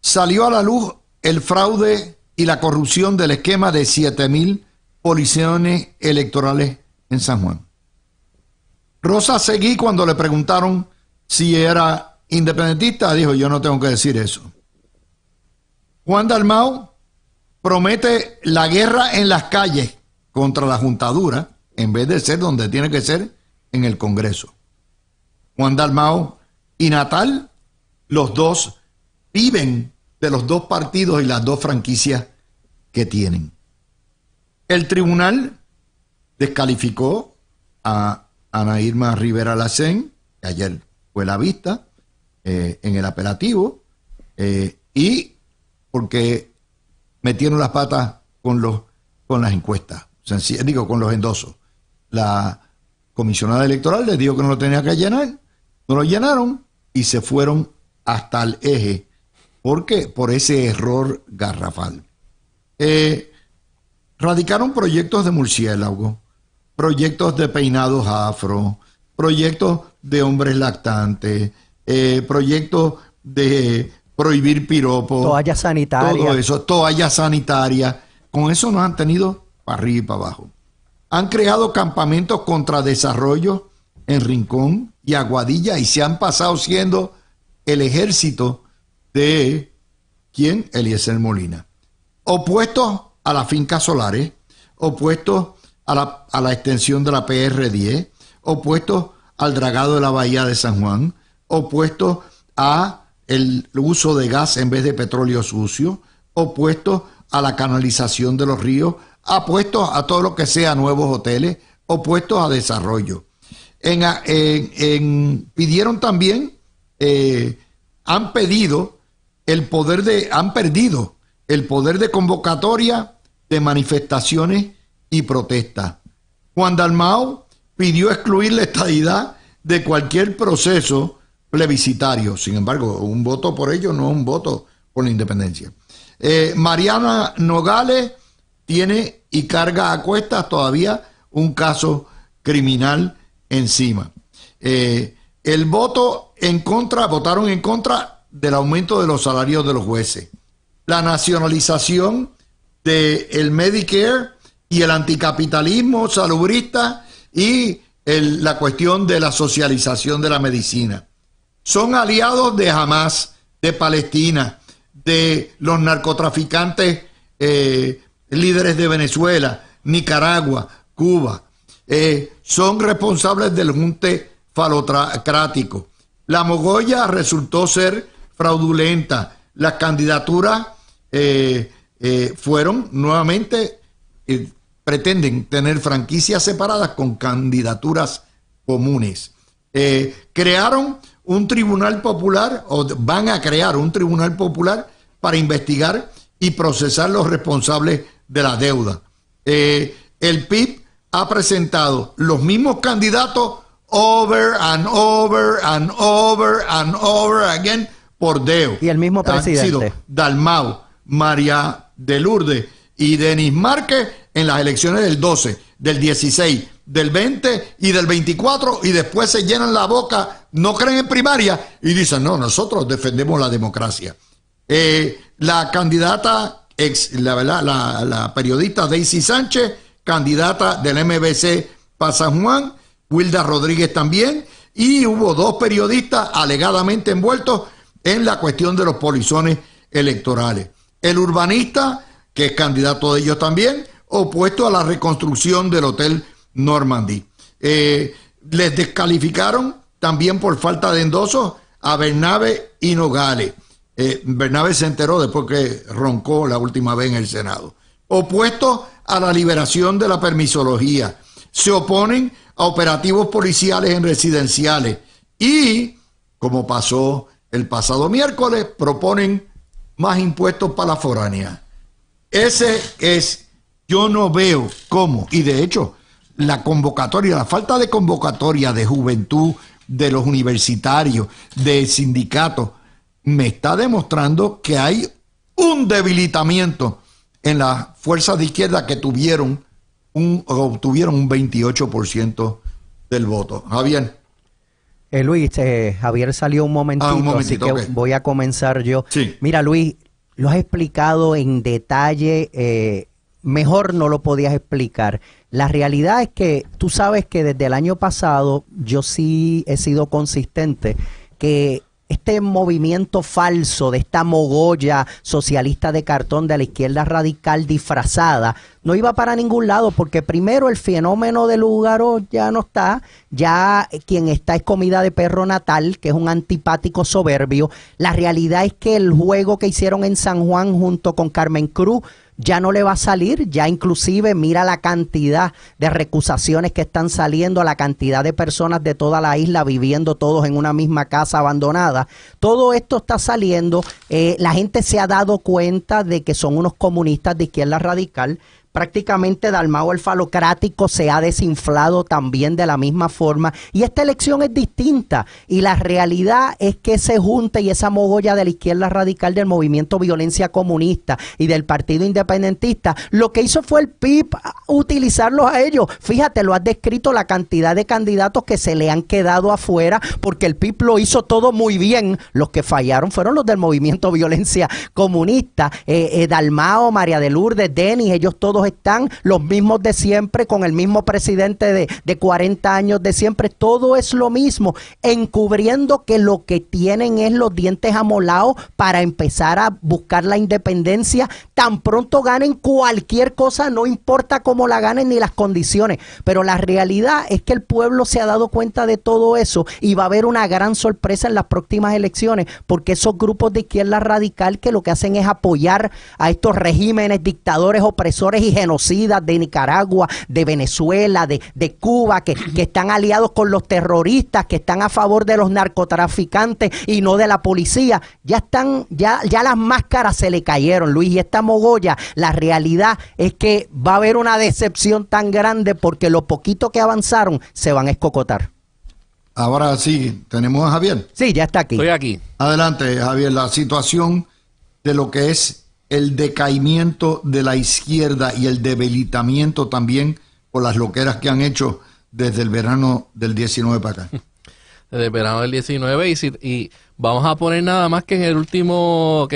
Salió a la luz el fraude y la corrupción del esquema de 7,000 policiones electorales en San Juan. Rosa Seguí, cuando le preguntaron si era independentista, dijo: yo no tengo que decir eso. Juan Dalmau promete la guerra en las calles contra la juntadura, en vez de ser donde tiene que ser, en el Congreso. Juan Dalmau y Natal, los dos viven de los dos partidos y las dos franquicias que tienen. El tribunal descalificó a Ana Irma Rivera Lacén, que ayer fue la vista en el apelativo, y porque metieron las patas con las encuestas, con los endosos. La comisionada electoral les dijo que no lo tenía que llenar, no lo llenaron y se fueron hasta el eje. ¿Por qué? Por ese error garrafal. Radicaron proyectos de murciélago, proyectos de peinados afro, proyectos de hombres lactantes, proyectos de prohibir piropos. Toallas sanitarias. Todo eso, toallas sanitarias. Con eso nos han tenido para arriba y para abajo. Han creado campamentos contra desarrollo en Rincón y Aguadilla y se han pasado siendo el ejército de ¿quién? Eliezer Molina. Opuestos a las fincas solares, opuestos a la extensión de la PR10, opuestos al dragado de la bahía de San Juan, opuestos a el uso de gas en vez de petróleo sucio, opuestos a la canalización de los ríos, opuestos a todo lo que sea nuevos hoteles, opuestos a desarrollo. Pidieron también, han perdido el poder de convocatoria de manifestaciones y protestas. Juan Dalmau pidió excluir la estadidad de cualquier proceso plebiscitario. Sin embargo, un voto por ello no es un voto por la independencia. Mariana Nogales tiene y carga a cuestas todavía un caso criminal encima. Votaron en contra del aumento de los salarios de los jueces, la nacionalización del Medicare y el anticapitalismo salubrista y la cuestión de la socialización de la medicina. Son aliados de Hamas, de Palestina, de los narcotraficantes líderes de Venezuela, Nicaragua, Cuba. Son responsables del junte falocrático. La Mogolla resultó ser fraudulenta. Las candidaturas fueron nuevamente, pretenden tener franquicias separadas con candidaturas comunes. Crearon un tribunal popular, o van a crear un tribunal popular para investigar y procesar los responsables de la deuda. El PIB ha presentado los mismos candidatos over and over and over and over again por deo. Y el mismo presidente. Han sido Dalmau, María de Lourdes y Denis Márquez en las elecciones del 12, del 16, del 20 y del 24 y después se llenan la boca, no creen en primaria y dicen, no, nosotros defendemos la democracia. La candidata, la periodista Daisy Sánchez, candidata del MBC para San Juan, Wilda Rodríguez también, y hubo 2 periodistas alegadamente envueltos en la cuestión de los polizones electorales. El urbanista, que es candidato de ellos también, opuesto a la reconstrucción del Hotel Normandy. Les descalificaron también por falta de endosos a Bernabe y Nogales. Bernabe se enteró después que roncó la última vez en el Senado. Opuestos a la liberación de la permisología. Se oponen a operativos policiales en residenciales. Y, como pasó el pasado miércoles, proponen más impuestos para la foránea. Yo no veo cómo, y de hecho, la falta de convocatoria de juventud, de los universitarios, de sindicatos, me está demostrando que hay un debilitamiento en las fuerzas de izquierda que obtuvieron un 28% del voto. Javier. Luis, Javier salió un momentito, así que okay. Voy a comenzar yo. Sí. Mira, Luis, lo has explicado en detalle, mejor no lo podías explicar. La realidad es que tú sabes que desde el año pasado yo sí he sido consistente que este movimiento falso de esta mogolla socialista de cartón de la izquierda radical disfrazada no iba para ningún lado, porque primero el fenómeno de Lúgaro ya no está, ya quien está es comida de perro natal, que es un antipático soberbio. La realidad es que el juego que hicieron en San Juan junto con Carmen Cruz ya no le va a salir, ya inclusive mira la cantidad de recusaciones que están saliendo, la cantidad de personas de toda la isla viviendo todos en una misma casa abandonada. Todo esto está saliendo, la gente se ha dado cuenta de que son unos comunistas de izquierda radical. Prácticamente Dalmau el falocrático se ha desinflado también de la misma forma, y esta elección es distinta, y la realidad es que ese junte y esa mogolla de la izquierda radical del movimiento Violencia Comunista y del Partido Independentista, lo que hizo fue el PIB utilizarlos a ellos. Fíjate, lo has descrito, la cantidad de candidatos que se le han quedado afuera, porque el PIB lo hizo todo muy bien. Los que fallaron fueron los del movimiento Violencia Comunista. Dalmau, María de Lourdes, Denis, ellos todos están los mismos de siempre, con el mismo presidente de 40 años de siempre. Todo es lo mismo, encubriendo que lo que tienen es los dientes amolados para empezar a buscar la independencia. Tan pronto ganen cualquier cosa, no importa cómo la ganen ni las condiciones, pero la realidad es que el pueblo se ha dado cuenta de todo eso, y va a haber una gran sorpresa en las próximas elecciones, porque esos grupos de izquierda radical que lo que hacen es apoyar a estos regímenes dictadores, opresores y genocidas de Nicaragua, de Venezuela, de Cuba, que están aliados con los terroristas, que están a favor de los narcotraficantes y no de la policía. Ya las máscaras se le cayeron, Luis, y esta mogolla, la realidad es que va a haber una decepción tan grande, porque lo poquito que avanzaron se van a escocotar. Ahora sí, ¿tenemos a Javier? Sí, ya está aquí. Estoy aquí. Adelante, Javier, la situación de lo que es el decaimiento de la izquierda y el debilitamiento también por las loqueras que han hecho desde el verano del 19 para acá. Desde el verano del 19 y vamos a poner nada más que en el último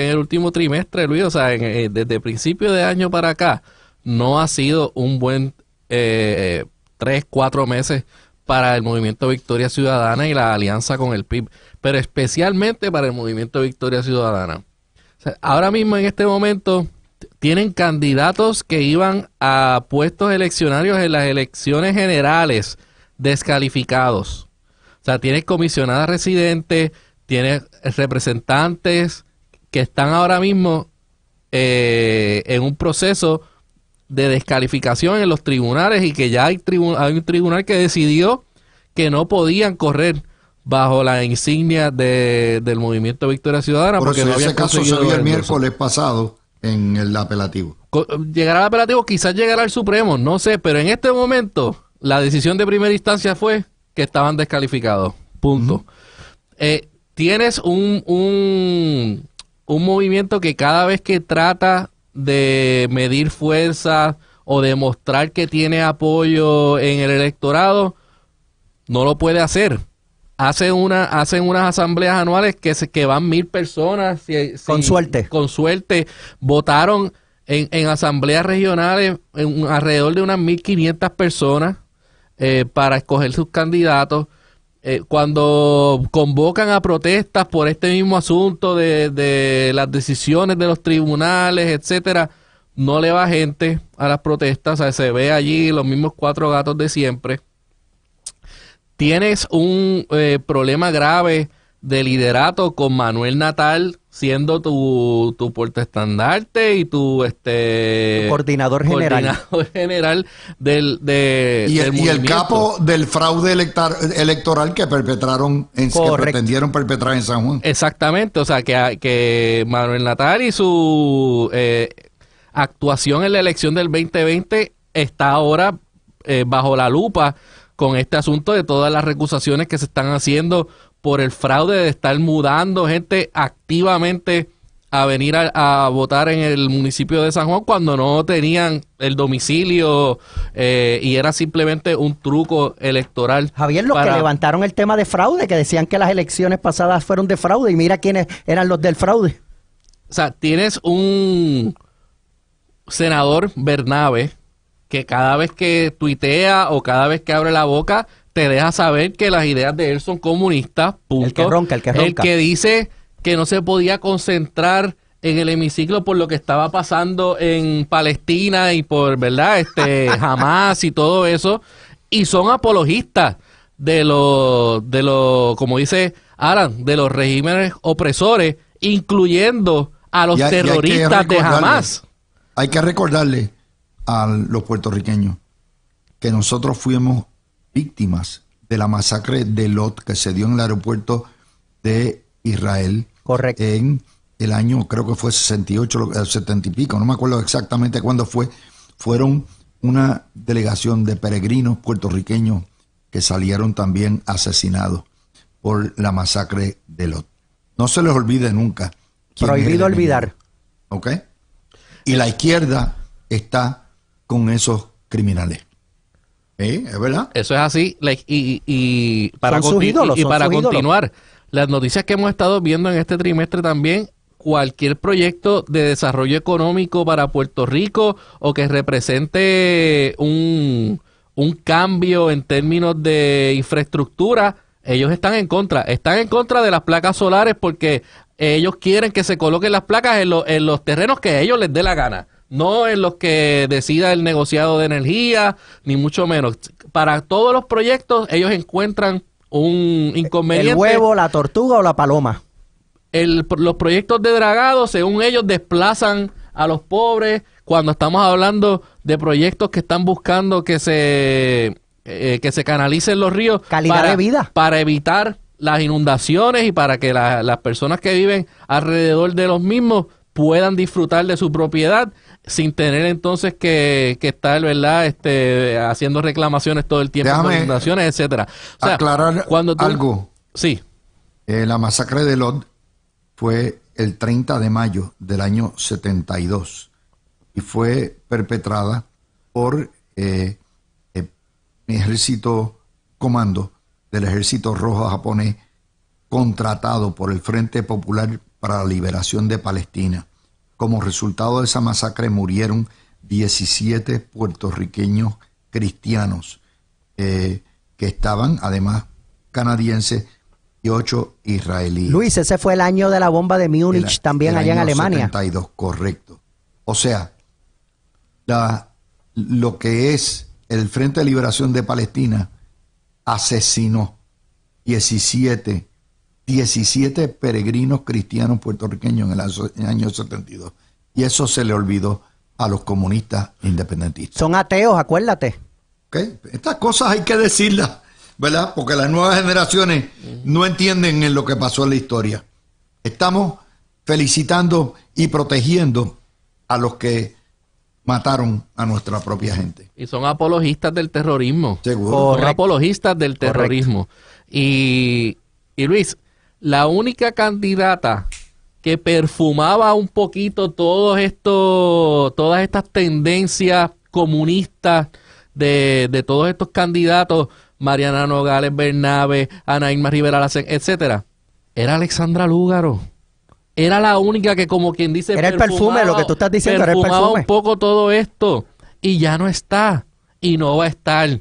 trimestre, Luis, o sea, desde el principio de año para acá no ha sido un buen 3-4 meses para el Movimiento Victoria Ciudadana y la alianza con el PIB, pero especialmente para el Movimiento Victoria Ciudadana. O sea, ahora mismo, en este momento, tienen candidatos que iban a puestos eleccionarios en las elecciones generales descalificados. O sea, tienes comisionadas residentes, tienes representantes que están ahora mismo en un proceso de descalificación en los tribunales, y que ya hay un tribunal que decidió que no podían correr bajo la insignia del Movimiento Victoria Ciudadana. Por porque eso no habían ese caso se vio el miércoles pasado en el apelativo. Llegará al apelativo, quizás llegará al Supremo, no sé, pero en este momento la decisión de primera instancia fue que estaban descalificados, punto. Tienes un movimiento que cada vez que trata de medir fuerzas o demostrar que tiene apoyo en el electorado, no lo puede hacer. Hacen unas asambleas anuales que van 1,000 personas. Con suerte. Con suerte. Votaron en asambleas regionales alrededor de unas 1,500 personas para escoger sus candidatos. Cuando convocan a protestas por este mismo asunto de las decisiones de los tribunales, etcétera, no le va gente a las protestas. O sea, se ve allí los mismos 4 gatos de siempre. Tienes un problema grave de liderato con Manuel Natal siendo tu portaestandarte y tu coordinador general del y el capo del fraude electoral que perpetraron que pretendieron perpetrar en San Juan. Exactamente, o sea que Manuel Natal y su actuación en la elección del 2020 está ahora bajo la lupa con este asunto de todas las recusaciones que se están haciendo por el fraude de estar mudando gente activamente a venir a votar en el municipio de San Juan cuando no tenían el domicilio y era simplemente un truco electoral. Javier, los que levantaron el tema de fraude, que decían que las elecciones pasadas fueron de fraude, y mira quiénes eran los del fraude. O sea, tienes un senador Bernabe que cada vez que tuitea o cada vez que abre la boca te deja saber que las ideas de él son comunistas, punto. El que ronca. El que dice que no se podía concentrar en el hemiciclo por lo que estaba pasando en Palestina y por, ¿verdad? Hamas y todo eso. Y son apologistas de los, como dice Alan, de los regímenes opresores, incluyendo a los terroristas de Hamas. Hay que recordarle a los puertorriqueños que nosotros fuimos víctimas de la masacre de Lot que se dio en el aeropuerto de Israel. Correcto. En el año, creo que fue 68, 70 y pico, no me acuerdo exactamente cuándo fue. Fueron una delegación de peregrinos puertorriqueños que salieron también asesinados por la masacre de Lot. No se les olvide nunca. Prohibido olvidar. ¿Ok? Y la izquierda está con esos criminales. ¿Sí? ¿Es verdad? Eso es así. Y para continuar, las noticias que hemos estado viendo en este trimestre también, cualquier proyecto de desarrollo económico para Puerto Rico o que represente un cambio en términos de infraestructura, ellos están en contra. Están en contra de las placas solares porque ellos quieren que se coloquen las placas en los terrenos que a ellos les dé la gana. No en los que decida el negociado de energía, ni mucho menos. Para todos los proyectos, ellos encuentran un inconveniente. El huevo, la tortuga o la paloma. Los proyectos de dragado, según ellos, desplazan a los pobres. Cuando estamos hablando de proyectos que están buscando que se canalicen los ríos. Calidad de vida. Para evitar las inundaciones y para que las personas que viven alrededor de los mismos puedan disfrutar de su propiedad sin tener entonces que estar, ¿verdad? Haciendo reclamaciones todo el tiempo por inundaciones, etcétera. O sea, aclarar algo. Sí. La masacre de Lot fue el 30 de mayo del año 72 y fue perpetrada por mi ejército comando del Ejército Rojo japonés contratado por el Frente Popular para la Liberación de Palestina. Como resultado de esa masacre murieron 17 puertorriqueños cristianos que estaban además canadienses y 8 israelíes. Luis, ese fue el año de la bomba de Múnich también allá en Alemania. 72, correcto. O sea, lo que es el Frente de Liberación de Palestina asesinó 17 peregrinos cristianos puertorriqueños en el año 72. Y eso se le olvidó a los comunistas independentistas. Son ateos, acuérdate. ¿Okay? Estas cosas hay que decirlas, ¿verdad? Porque las nuevas generaciones no entienden en lo que pasó en la historia. Estamos felicitando y protegiendo a los que mataron a nuestra propia gente. Y son apologistas del terrorismo. Seguro. Son apologistas del terrorismo. Y Luis, la única candidata que perfumaba un poquito todas estas tendencias comunistas de todos estos candidatos, Mariana Nogales Bernabe, Ana Irma Rivera Lacén, etcétera, era Alexandra Lúgaro. Era la única que, como quien dice, era el perfume, lo que tú estás diciendo, era el perfume. Un poco todo esto, y ya no está, y no va a estar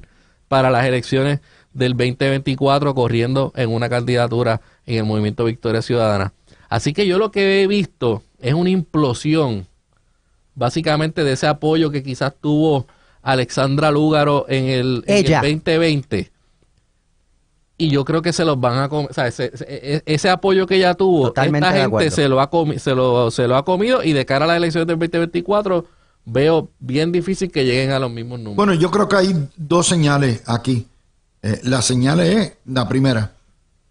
para las elecciones del 2024 corriendo en una candidatura en el Movimiento Victoria Ciudadana. Así que yo lo que he visto es una implosión, básicamente, de ese apoyo que quizás tuvo Alexandra Lúgaro en el 2020. Y yo creo que se los van a comer, o sea, ese apoyo que ella tuvo, totalmente esta gente se lo ha comido, y de cara a las elecciones del 2024 veo bien difícil que lleguen a los mismos números. Bueno, yo creo que hay dos señales aquí. La señal es, la primera,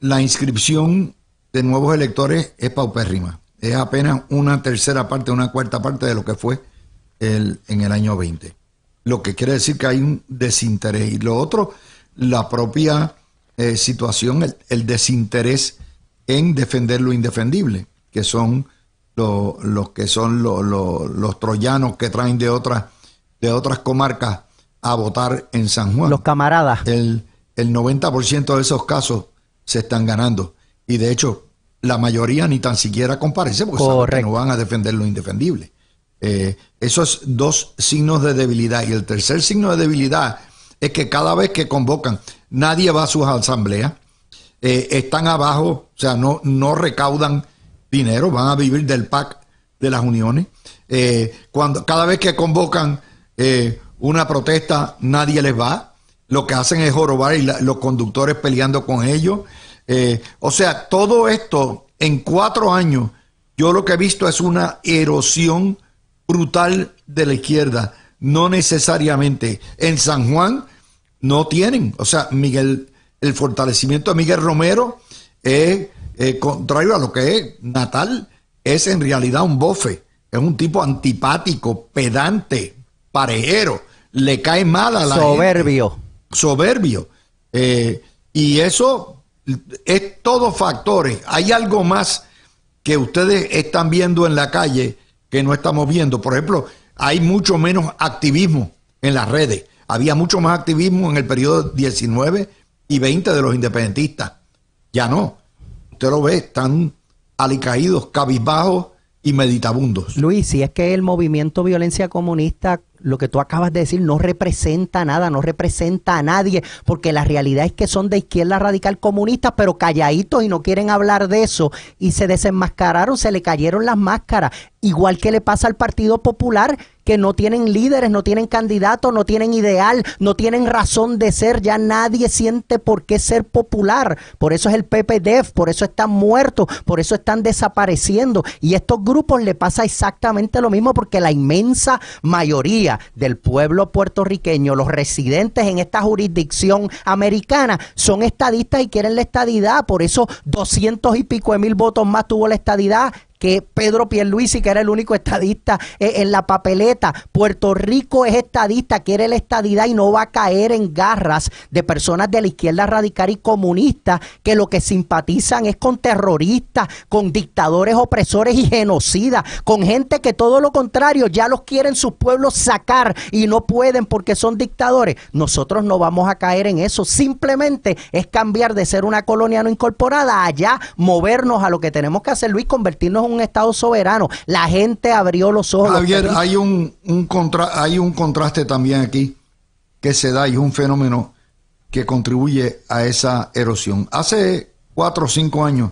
la inscripción de nuevos electores es paupérrima. Es apenas una tercera parte, una cuarta parte de lo que fue en el año 20. Lo que quiere decir que hay un desinterés. Y lo otro, la propia situación, el desinterés en defender lo indefendible, que son los que son los troyanos que traen de otras comarcas a votar en San Juan. Los camaradas. El 90% de esos casos se están ganando. Y de hecho, la mayoría ni tan siquiera comparece porque saben que no van a defender lo indefendible. Esos dos signos de debilidad. Y el tercer signo de debilidad es que cada vez que convocan, nadie va a sus asambleas, están abajo, o sea, no recaudan dinero, van a vivir del PAC de las uniones. Cada vez que convocan una protesta, nadie les va. Lo que hacen es jorobar y los conductores peleando con ellos. O sea, todo esto en 4 años, yo lo que he visto es una erosión brutal de la izquierda. No necesariamente. En San Juan no tienen. O sea, el fortalecimiento de Miguel Romero es contrario a lo que es Natal. Es en realidad un bofe. Es un tipo antipático, pedante, parejero. Le cae mal a la soberbio. Gente. Soberbio. Y eso es todo factores. Hay algo más que ustedes están viendo en la calle que no estamos viendo. Por ejemplo, hay mucho menos activismo en las redes. Había mucho más activismo en el periodo 19 y 20 de los independentistas. Ya no. Usted lo ve, están alicaídos, cabizbajos y meditabundos. Luis, si es que el movimiento Violencia Comunista, lo que tú acabas de decir, no representa nada, no representa a nadie, porque la realidad es que son de izquierda radical comunista, pero calladitos y no quieren hablar de eso, y se desenmascararon, se le cayeron las máscaras, igual que le pasa al Partido Popular, que no tienen líderes, no tienen candidatos, no tienen ideal, no tienen razón de ser, ya nadie siente por qué ser popular, por eso es el PPDEF, por eso están muertos, por eso están desapareciendo, y a estos grupos le pasa exactamente lo mismo, porque la inmensa mayoría del pueblo puertorriqueño, los residentes en esta jurisdicción americana, son estadistas y quieren la estadidad, por eso 200 y pico de mil votos más tuvo la estadidad que Pedro Pierluisi, que era el único estadista en la papeleta. Puerto Rico es estadista, quiere la estadidad y no va a caer en garras de personas de la izquierda radical y comunista que lo que simpatizan es con terroristas, con dictadores opresores y genocidas, con gente que todo lo contrario ya los quieren sus pueblos sacar y no pueden porque son dictadores. Nosotros no vamos a caer en eso, simplemente es cambiar de ser una colonia no incorporada allá, movernos a lo que tenemos que hacer, Luis, convertirnos en un estado soberano. La gente abrió los ojos. Javier, hay un contraste también aquí que se da y es un fenómeno que contribuye a esa erosión. Hace 4 o 5 años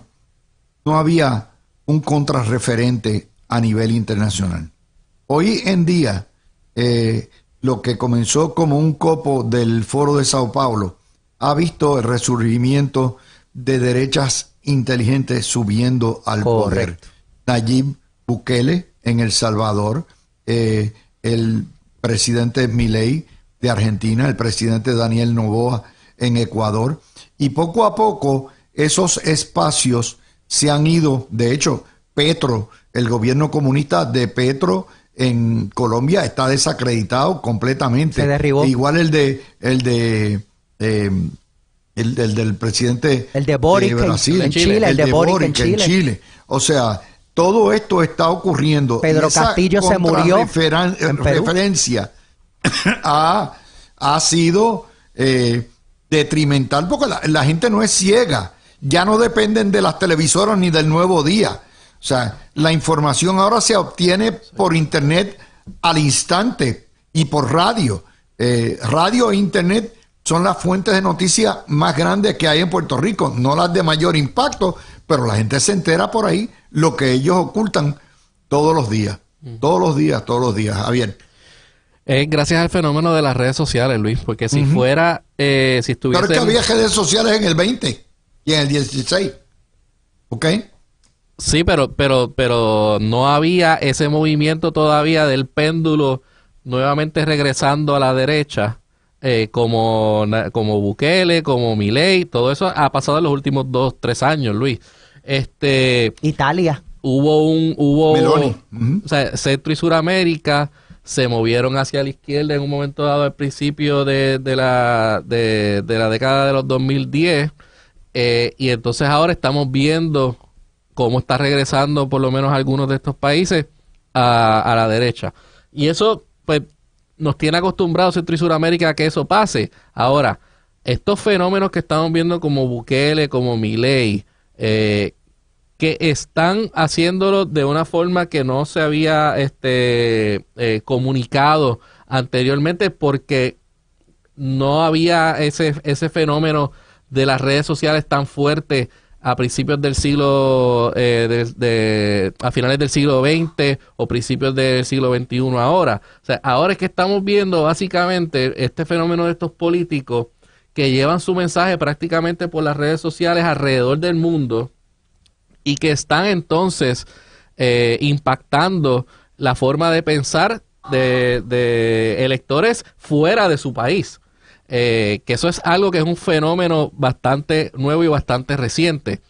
no había un contrarreferente a nivel internacional. Hoy en día, lo que comenzó como un copo del Foro de Sao Paulo ha visto el resurgimiento de derechas inteligentes subiendo al poder. Nayib Bukele en El Salvador, el presidente Milei de Argentina, el presidente Daniel Noboa en Ecuador, y poco a poco esos espacios se han ido. De hecho, Petro, el gobierno comunista de Petro en Colombia está desacreditado completamente. Se derribó. Igual el del presidente el de Boric de Brasil, en Chile, el de Boric en Chile. O sea, todo esto está ocurriendo. Pedro Castillo se murió. Referencia ha sido detrimental, porque la gente no es ciega, ya no dependen de las televisoras ni del Nuevo Día. O sea, la información ahora se obtiene por internet al instante y por radio. Radio e internet son las fuentes de noticias más grandes que hay en Puerto Rico, no las de mayor impacto, pero la gente se entera por ahí lo que ellos ocultan todos los días, Javier. Gracias al fenómeno de las redes sociales, Luis, porque si fuera, si estuviese... Pero es que había redes sociales en el 20 y en el 16, ¿ok? Sí, pero no había ese movimiento todavía del péndulo nuevamente regresando a la derecha, como Bukele, como Milei, todo eso ha pasado en los últimos 2-3 años, Luis. Italia. Hubo Meloni. O sea, Centro y Suramérica se movieron hacia la izquierda en un momento dado al principio de la década de los 2010, y entonces ahora estamos viendo cómo está regresando por lo menos algunos de estos países a la derecha. Y eso, pues, nos tiene acostumbrados Centro y Suramérica a que eso pase. Ahora, estos fenómenos que estamos viendo como Bukele, como Milei, que están haciéndolo de una forma que no se había comunicado anteriormente, porque no había ese fenómeno de las redes sociales tan fuerte a principios del siglo, a finales del siglo XX o principios del siglo XXI ahora. O sea, ahora es que estamos viendo básicamente este fenómeno de estos políticos que llevan su mensaje prácticamente por las redes sociales alrededor del mundo y que están entonces impactando la forma de pensar de electores fuera de su país. Que eso es algo que es un fenómeno bastante nuevo y bastante reciente.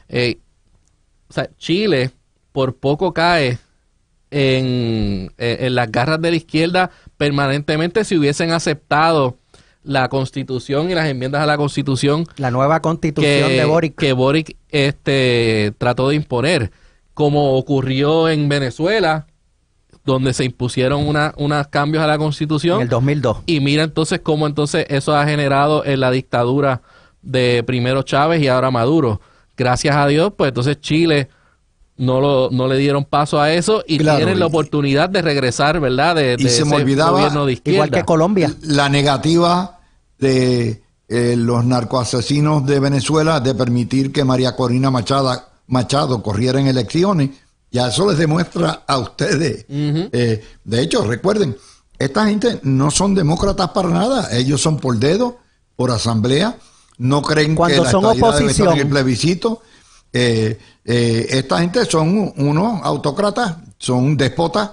O sea, Chile por poco cae en las garras de la izquierda permanentemente si hubiesen aceptado la Constitución y las enmiendas a la Constitución, la nueva Constitución de Boric, que Boric trató de imponer, como ocurrió en Venezuela, donde se impusieron unos cambios a la Constitución en el 2002. Y mira entonces cómo entonces eso ha generado en la dictadura de primero Chávez y ahora Maduro. Gracias a Dios, pues entonces Chile no le dieron paso a eso y claro, tienen la oportunidad de regresar, ¿verdad? De se me olvidaba, gobierno de izquierda. Igual que Colombia. La negativa de los narcoasesinos de Venezuela de permitir que María Corina Machado corriera en elecciones. Ya eso les demuestra a ustedes. De hecho, recuerden, esta gente no son demócratas para nada. Ellos son por dedo, por asamblea. No creen cuando que son la estadidad debe estar en el plebiscito. Esta gente son unos autócratas, son déspotas,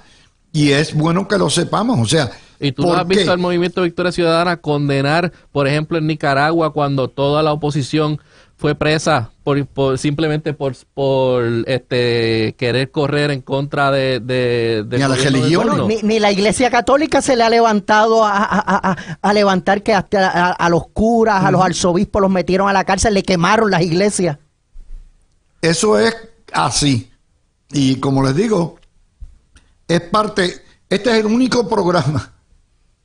y es bueno que lo sepamos. O sea, ¿y tú no has visto al Movimiento Victoria Ciudadana condenar, por ejemplo, en Nicaragua, cuando toda la oposición fue presa simplemente por querer correr en contra de ni a la religión? Bueno, ni la Iglesia Católica se le ha levantado a levantar que hasta a los curas, a los arzobispos los metieron a la cárcel, le quemaron las iglesias. Eso es así. Y como les digo, es parte, este es el único programa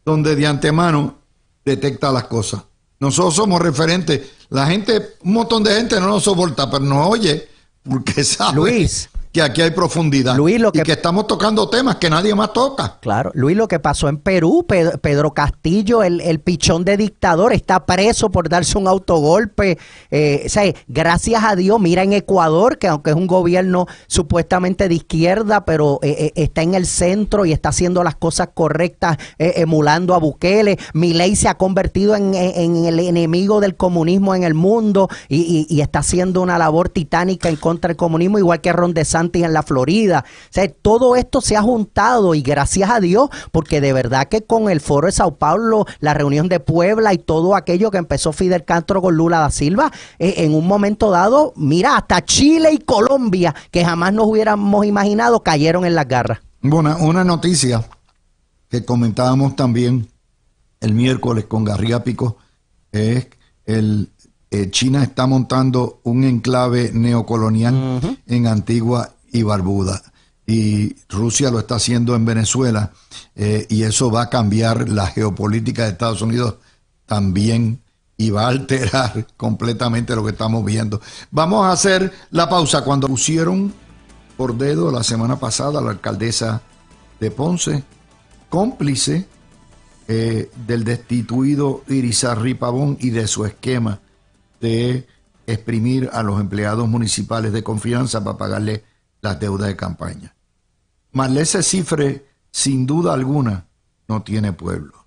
donde de antemano detecta las cosas. Nosotros somos referentes. La gente, un montón de gente no nos soporta, pero nos oye porque sabe, Luis, que aquí hay profundidad, Luis, y que estamos tocando temas que nadie más toca. Claro, Luis, lo que pasó en Perú, Pedro Castillo, el pichón de dictador, está preso por darse un autogolpe. O sea, gracias a Dios, mira en Ecuador, que aunque es un gobierno supuestamente de izquierda, pero está en el centro y está haciendo las cosas correctas, emulando a Bukele. Milei se ha convertido en el enemigo del comunismo en el mundo y está haciendo una labor titánica en contra del comunismo, igual que Ron DeSantis en la Florida. O sea, todo esto se ha juntado y gracias a Dios, porque de verdad que con el foro de Sao Paulo, la reunión de Puebla y todo aquello que empezó Fidel Castro con Lula da Silva, en un momento dado, mira, hasta Chile y Colombia, que jamás nos hubiéramos imaginado, cayeron en las garras. Bueno, una noticia que comentábamos también el miércoles con Garriápico es China está montando un enclave neocolonial en Antigua y Barbuda. y Rusia lo está haciendo en Venezuela, y eso va a cambiar la geopolítica de Estados Unidos también y va a alterar completamente lo que estamos viendo. Vamos a hacer la pausa. Cuando pusieron por dedo la semana pasada a la alcaldesa de Ponce, cómplice del destituido Irizarry Pavón y de su esquema de exprimir a los empleados municipales de confianza para pagarle las deudas de campaña. Marlese Cifre, sin duda alguna, no tiene pueblo.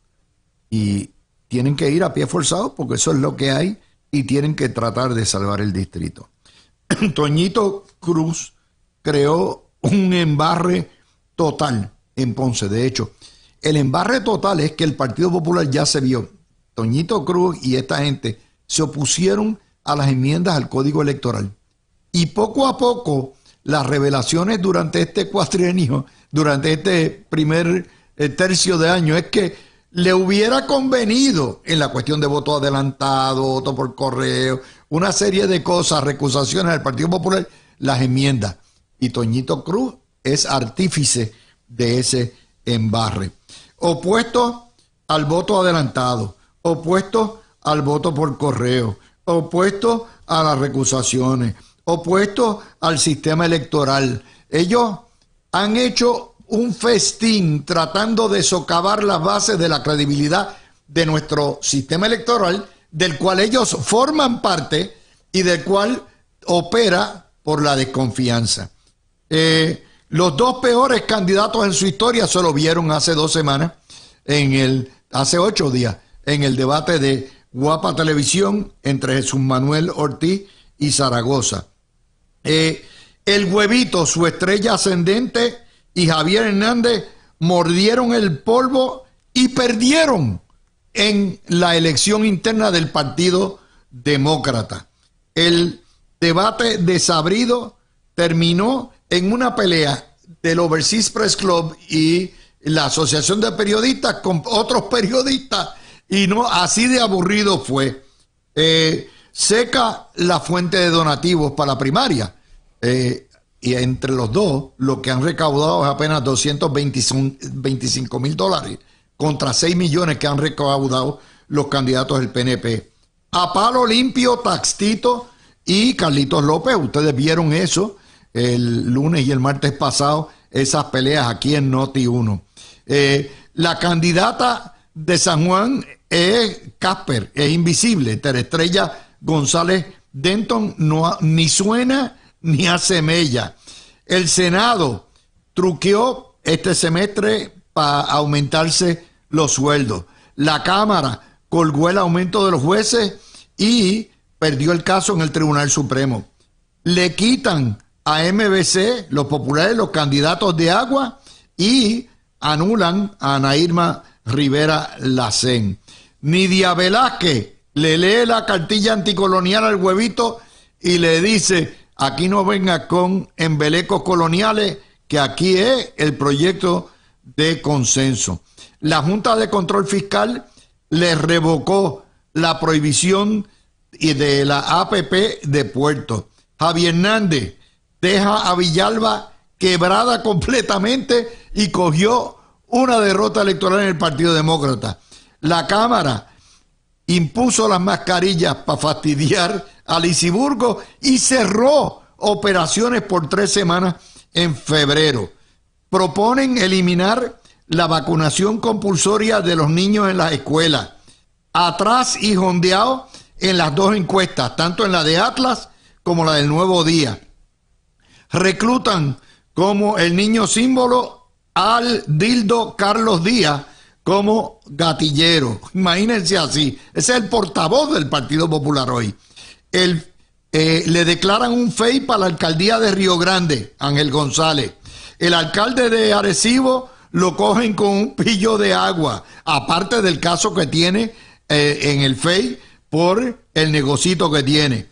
Y tienen que ir a pie forzado porque eso es lo que hay y tienen que tratar de salvar el distrito. Toñito Cruz creó un embarre total en Ponce. De hecho, el embarre total es que el Partido Popular ya se vio. Toñito Cruz y esta gente se opusieron a las enmiendas al Código Electoral. Y poco a poco, las revelaciones durante este cuatrienio, durante este primer tercio de año, es que le hubiera convenido en la cuestión de voto adelantado, voto por correo, una serie de cosas, recusaciones del Partido Popular, las enmiendas. Y Toñito Cruz es artífice de ese embarre. Opuesto al voto adelantado, opuesto al voto por correo, opuesto a las recusaciones, opuesto al sistema electoral. Ellos han hecho un festín tratando de socavar las bases de la credibilidad de nuestro sistema electoral, del cual ellos forman parte y del cual opera por la desconfianza. Los dos peores candidatos en su historia se lo vieron hace 2 semanas, hace 8 días, en el debate de Guapa Televisión entre Jesús Manuel Ortiz y Zaragoza. El Huevito, su estrella ascendente, y Javier Hernández mordieron el polvo y perdieron en la elección interna del Partido Demócrata. El debate desabrido terminó en una pelea del Overseas Press Club y la Asociación de Periodistas con otros periodistas, y no así de aburrido fue. Seca la fuente de donativos para la primaria, y entre los dos lo que han recaudado es apenas $225,000 contra 6 millones que han recaudado los candidatos del PNP. A palo limpio, Taxito y Carlitos López. Ustedes vieron eso el lunes y el martes pasado, esas peleas aquí en Noti1. La candidata de San Juan es Casper, es invisible. Terestrella González Denton no, ni suena ni hace mella. El Senado truqueó este semestre para aumentarse los sueldos. La Cámara colgó el aumento de los jueces y perdió el caso en el Tribunal Supremo. Le quitan a MBC, los populares, los candidatos de agua, y anulan a Ana Irma Rivera Lacén. Nidia Velázquez le lee la cartilla anticolonial al Huevito y le dice: aquí no venga con embelecos coloniales, que aquí es el proyecto de consenso. La Junta de Control Fiscal le revocó la prohibición de la APP de Puerto. Javier Hernández deja a Villalba quebrada completamente y cogió una derrota electoral en el Partido Demócrata. La Cámara impuso las mascarillas para fastidiar a Lisiburgo y cerró operaciones por 3 semanas en febrero. Proponen eliminar la vacunación compulsoria de los niños en las escuelas. Atrás y jondeado en las 2 encuestas, tanto en la de Atlas como la del Nuevo Día. Reclutan como el niño símbolo al dildo Carlos Díaz como gatillero. Imagínense así. Ese es el portavoz del Partido Popular hoy. Le declaran un FEI para la alcaldía de Río Grande, Ángel González. El alcalde de Arecibo lo cogen con un pillo de agua, aparte del caso que tiene en el FEI por el negocito que tiene.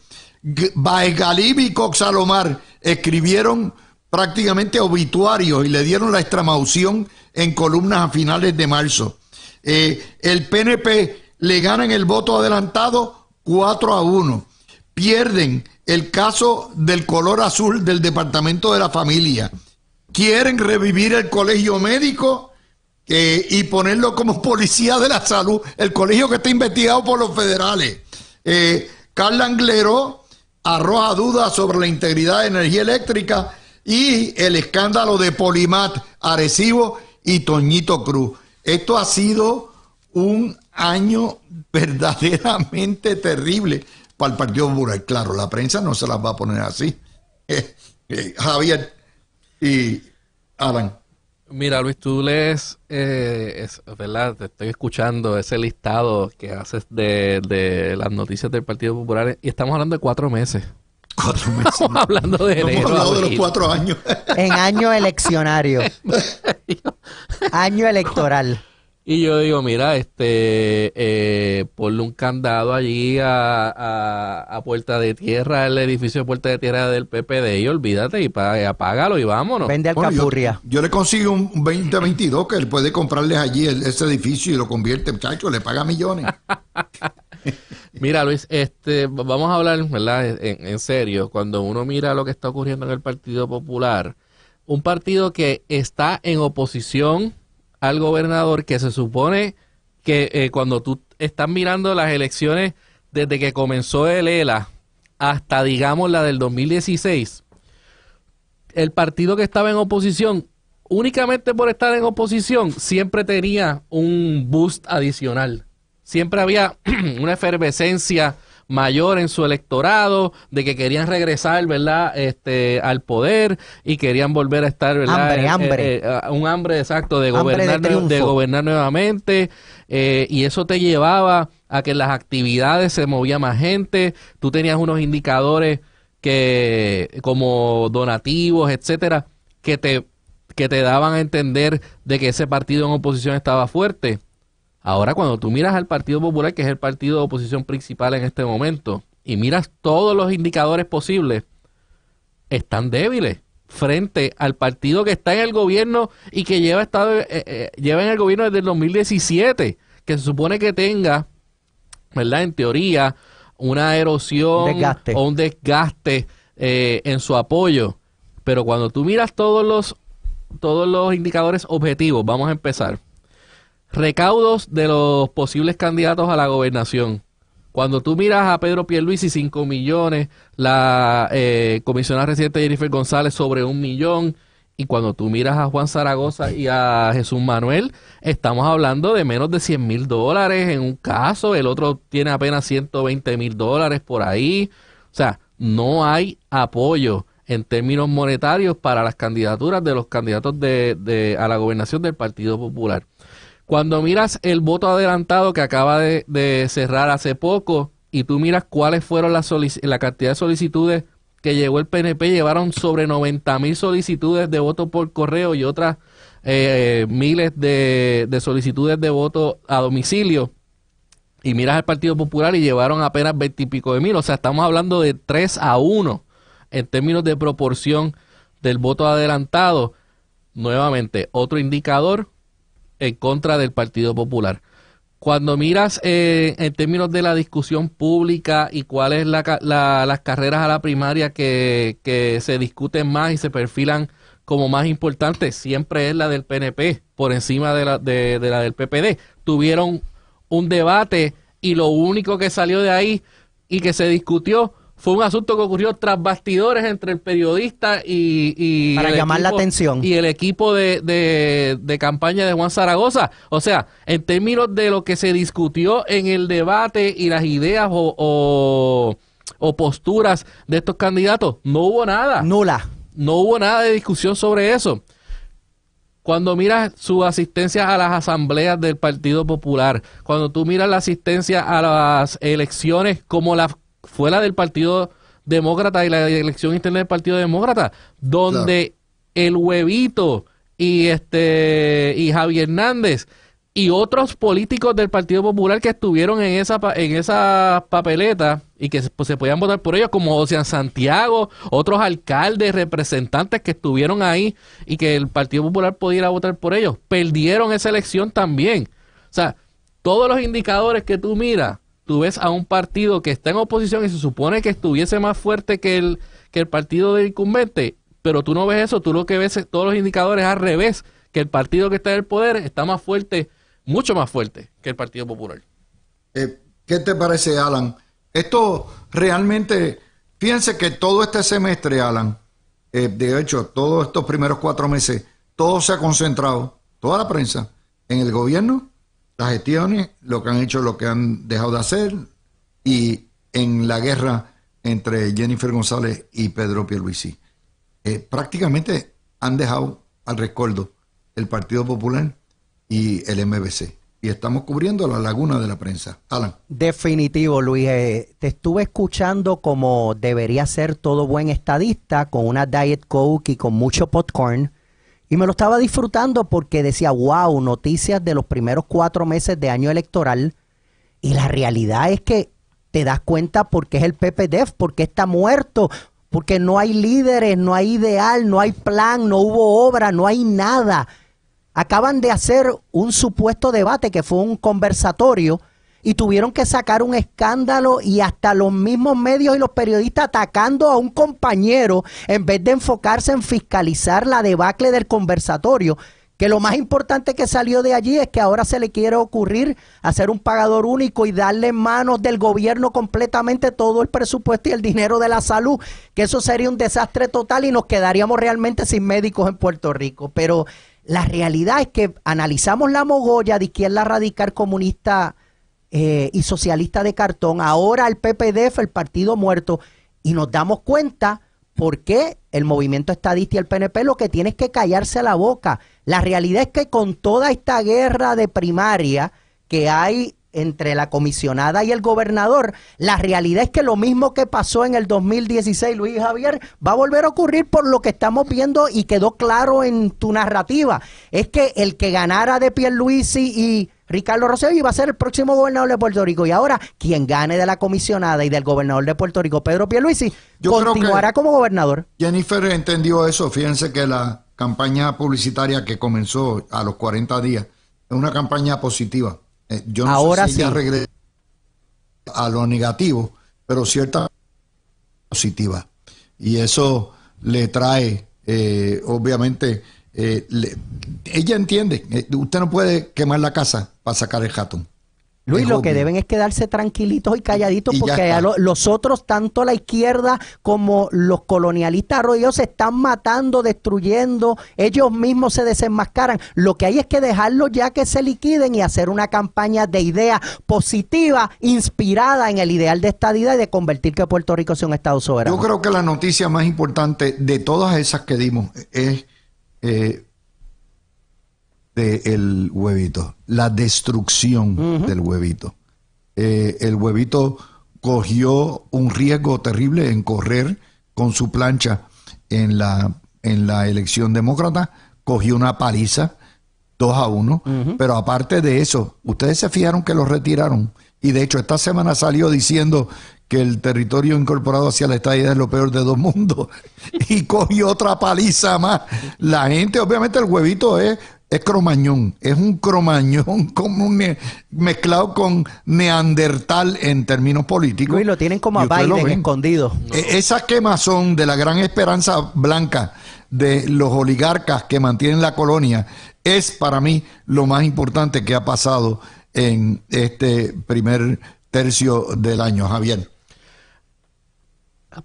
Baez Galib y Cox Salomar escribieron prácticamente obituarios y le dieron la extremaunción en columnas a finales de marzo. El PNP le ganan el voto adelantado 4-1. Pierden el caso del color azul del Departamento de la Familia. quieren revivir el colegio médico y ponerlo como policía de la salud, el colegio que está investigado por los federales. Carla Anglero arroja dudas sobre la integridad de energía eléctrica y el escándalo de Polimat, Arecibo y Toñito Cruz. Esto ha sido un año verdaderamente terrible para el Partido Popular. Claro, la prensa no se las va a poner así. Javier y Alan. Mira, Luis, tú lees, ¿verdad? Te estoy escuchando ese listado que haces de las noticias del Partido Popular y estamos hablando de 4 meses. 4 meses. Estamos hablando de enero. Hemos hablado de los 4 años. En año eleccionario. Año electoral. Y yo digo, mira, ponle un candado allí a Puerta de Tierra, el edificio de Puerta de Tierra del PPD y olvídate y apágalo y vámonos. Vende alcapurria. Yo le consigo un 2022 que él puede comprarles allí ese edificio y lo convierte, muchacho, le paga millones. Mira, Luis, vamos a hablar, ¿verdad? En serio, cuando uno mira lo que está ocurriendo en el Partido Popular, un partido que está en oposición al gobernador, que se supone que cuando tú estás mirando las elecciones desde que comenzó el ELA hasta, digamos, la del 2016, el partido que estaba en oposición, únicamente por estar en oposición, siempre tenía un boost adicional. Siempre había una efervescencia mayor en su electorado, de que querían regresar, ¿verdad? Al poder y querían volver a estar, ¿verdad? Hambre. Un hambre exacto de Hambre gobernar, de gobernar nuevamente, y eso te llevaba a que en las actividades se movía más gente. Tú tenías unos indicadores que, como donativos, etcétera, que te daban a entender de que ese partido en oposición estaba fuerte. Ahora, cuando tú miras al Partido Popular, que es el partido de oposición principal en este momento, y miras todos los indicadores posibles, están débiles frente al partido que está en el gobierno y que lleva en el gobierno desde el 2017, que se supone que tenga, ¿verdad? En teoría, una erosión o un desgaste en su apoyo. Pero cuando tú miras todos los indicadores objetivos, vamos a empezar. Recaudos de los posibles candidatos a la gobernación. Cuando tú miras a Pedro Pierluisi, 5 millones, la comisionada residente Jennifer González sobre 1 millón, y cuando tú miras a Juan Zaragoza y a Jesús Manuel, estamos hablando de menos de $100,000 en un caso, el otro tiene apenas $120,000 por ahí. O sea, no hay apoyo en términos monetarios para las candidaturas de los candidatos a la gobernación del Partido Popular. Cuando miras el voto adelantado que acaba de cerrar hace poco y tú miras cuáles fueron la cantidad de solicitudes que llegó el PNP, llevaron sobre 90,000 solicitudes de voto por correo y otras miles de solicitudes de voto a domicilio. Y miras al Partido Popular y llevaron apenas 20 y pico de mil. O sea, estamos hablando de 3-1 en términos de proporción del voto adelantado. Nuevamente, otro indicador en contra del Partido Popular. Cuando miras en términos de la discusión pública y cuáles las carreras a la primaria que se discuten más y se perfilan como más importantes, siempre es la del PNP por encima de la del PPD. Tuvieron un debate y lo único que salió de ahí y que se discutió fue un asunto que ocurrió tras bastidores entre el periodista y para llamar la atención y el equipo de campaña de Juan Zaragoza. O sea, en términos de lo que se discutió en el debate y las ideas o posturas de estos candidatos, no hubo nada. Nula. No hubo nada de discusión sobre eso. Cuando miras su asistencia a las asambleas del Partido Popular, cuando tú miras la asistencia a las elecciones como fue la del Partido Demócrata y la elección interna del Partido Demócrata, donde el Huevito y Javier Hernández y otros políticos del Partido Popular que estuvieron en esa papeleta y que pues, se podían votar por ellos, como Ocean Santiago, otros alcaldes, representantes que estuvieron ahí y que el Partido Popular pudiera votar por ellos, perdieron esa elección también. O sea, todos los indicadores que tú miras, tú ves a un partido que está en oposición y se supone que estuviese más fuerte que el partido del incumbente, pero tú no ves eso, tú lo que ves es todos los indicadores al revés, que el partido que está en el poder está más fuerte, mucho más fuerte que el Partido Popular. ¿Qué te parece, Alan? Esto realmente, fíjense que todo este semestre, Alan, de hecho, todos estos primeros 4 meses, todo se ha concentrado, toda la prensa, en el gobierno, las gestiones, lo que han hecho, lo que han dejado de hacer, y en la guerra entre Jennifer González y Pedro Pierluisi. Prácticamente han dejado al rescoldo el Partido Popular y el MBC. Y estamos cubriendo la laguna de la prensa. Alan. Definitivo, Luis. Te estuve escuchando como debería ser todo buen estadista, con una Diet Coke y con mucho popcorn. Y me lo estaba disfrutando porque decía, wow, noticias de los primeros 4 meses de año electoral. Y la realidad es que te das cuenta por qué es el PPD, por qué está muerto, porque no hay líderes, no hay ideal, no hay plan, no hubo obra, no hay nada. Acaban de hacer un supuesto debate que fue un conversatorio y tuvieron que sacar un escándalo y hasta los mismos medios y los periodistas atacando a un compañero en vez de enfocarse en fiscalizar la debacle del conversatorio. Que lo más importante que salió de allí es que ahora se le quiere ocurrir hacer un pagador único y darle en manos del gobierno completamente todo el presupuesto y el dinero de la salud, que eso sería un desastre total y nos quedaríamos realmente sin médicos en Puerto Rico. Pero la realidad es que analizamos la mogolla de izquierda radical comunista y socialista de cartón, ahora el PPD, el partido muerto, y nos damos cuenta por qué el movimiento estadista y el PNP lo que tiene es que callarse la boca. La realidad es que con toda esta guerra de primaria que hay entre la comisionada y el gobernador, la realidad es que lo mismo que pasó en el 2016, Luis Javier, va a volver a ocurrir por lo que estamos viendo y quedó claro en tu narrativa. Es que el que ganara de Pierluisi y Ricardo Rosselló iba a ser el próximo gobernador de Puerto Rico. Y ahora, quien gane de la comisionada y del gobernador de Puerto Rico, Pedro Pierluisi, continuará como gobernador. Jennifer entendió eso. Fíjense que la campaña publicitaria que comenzó a los 40 días es una campaña positiva. Yo no ahora sé si ella regresa a lo negativo, pero ciertamente positiva. Y eso le trae, obviamente, ella entiende, usted no puede quemar la casa para sacar el ratón. Luis, lo que deben es quedarse tranquilitos y calladitos, porque los otros, tanto la izquierda como los colonialistas arroyados, se están matando, destruyendo, ellos mismos se desenmascaran. Lo que hay es que dejarlos ya que se liquiden y hacer una campaña de idea positiva, inspirada en el ideal de estadidad y de convertir que Puerto Rico sea un estado soberano. Yo creo que la noticia más importante de todas esas que dimos es del huevito, la destrucción del huevito. El huevito cogió un riesgo terrible en correr con su plancha en la elección demócrata, cogió una paliza 2-1, pero aparte de eso, ustedes se fijaron que lo retiraron, y de hecho esta semana salió diciendo que el territorio incorporado hacia la estadidad es lo peor de 2 mundos, y cogió otra paliza más. La gente, obviamente el huevito es cromañón, es un cromañón como mezclado con neandertal en términos políticos. Luis, lo tienen como a Biden escondido. Esa quemazón de la gran esperanza blanca de los oligarcas que mantienen la colonia es para mí lo más importante que ha pasado en este primer tercio del año, Javier.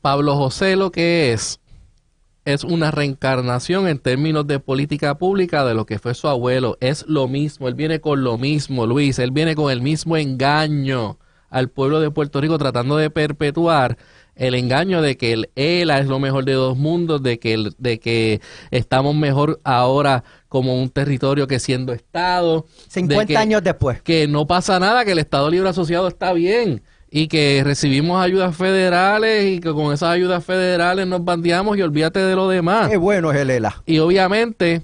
Pablo José lo que es una reencarnación en términos de política pública de lo que fue su abuelo. Es lo mismo, él viene con lo mismo, Luis, él viene con el mismo engaño al pueblo de Puerto Rico, tratando de perpetuar el engaño de que el ELA es lo mejor de 2 mundos, de que estamos mejor ahora como un territorio que siendo Estado. 50 años después. Que no pasa nada, que el Estado Libre Asociado está bien y que recibimos ayudas federales y que con esas ayudas federales nos bandeamos y olvídate de lo demás. Qué bueno es el ELA. Y obviamente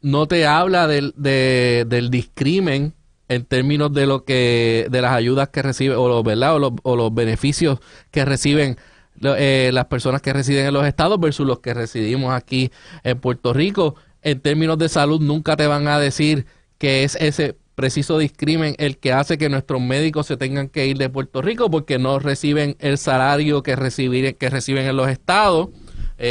no te habla del discrimen en términos de lo que de las ayudas que recibe o los beneficios que reciben las personas que residen en los estados versus los que residimos aquí en Puerto Rico. En términos de salud nunca te van a decir que es ese preciso discrimen el que hace que nuestros médicos se tengan que ir de Puerto Rico porque no reciben el salario que reciben en los estados.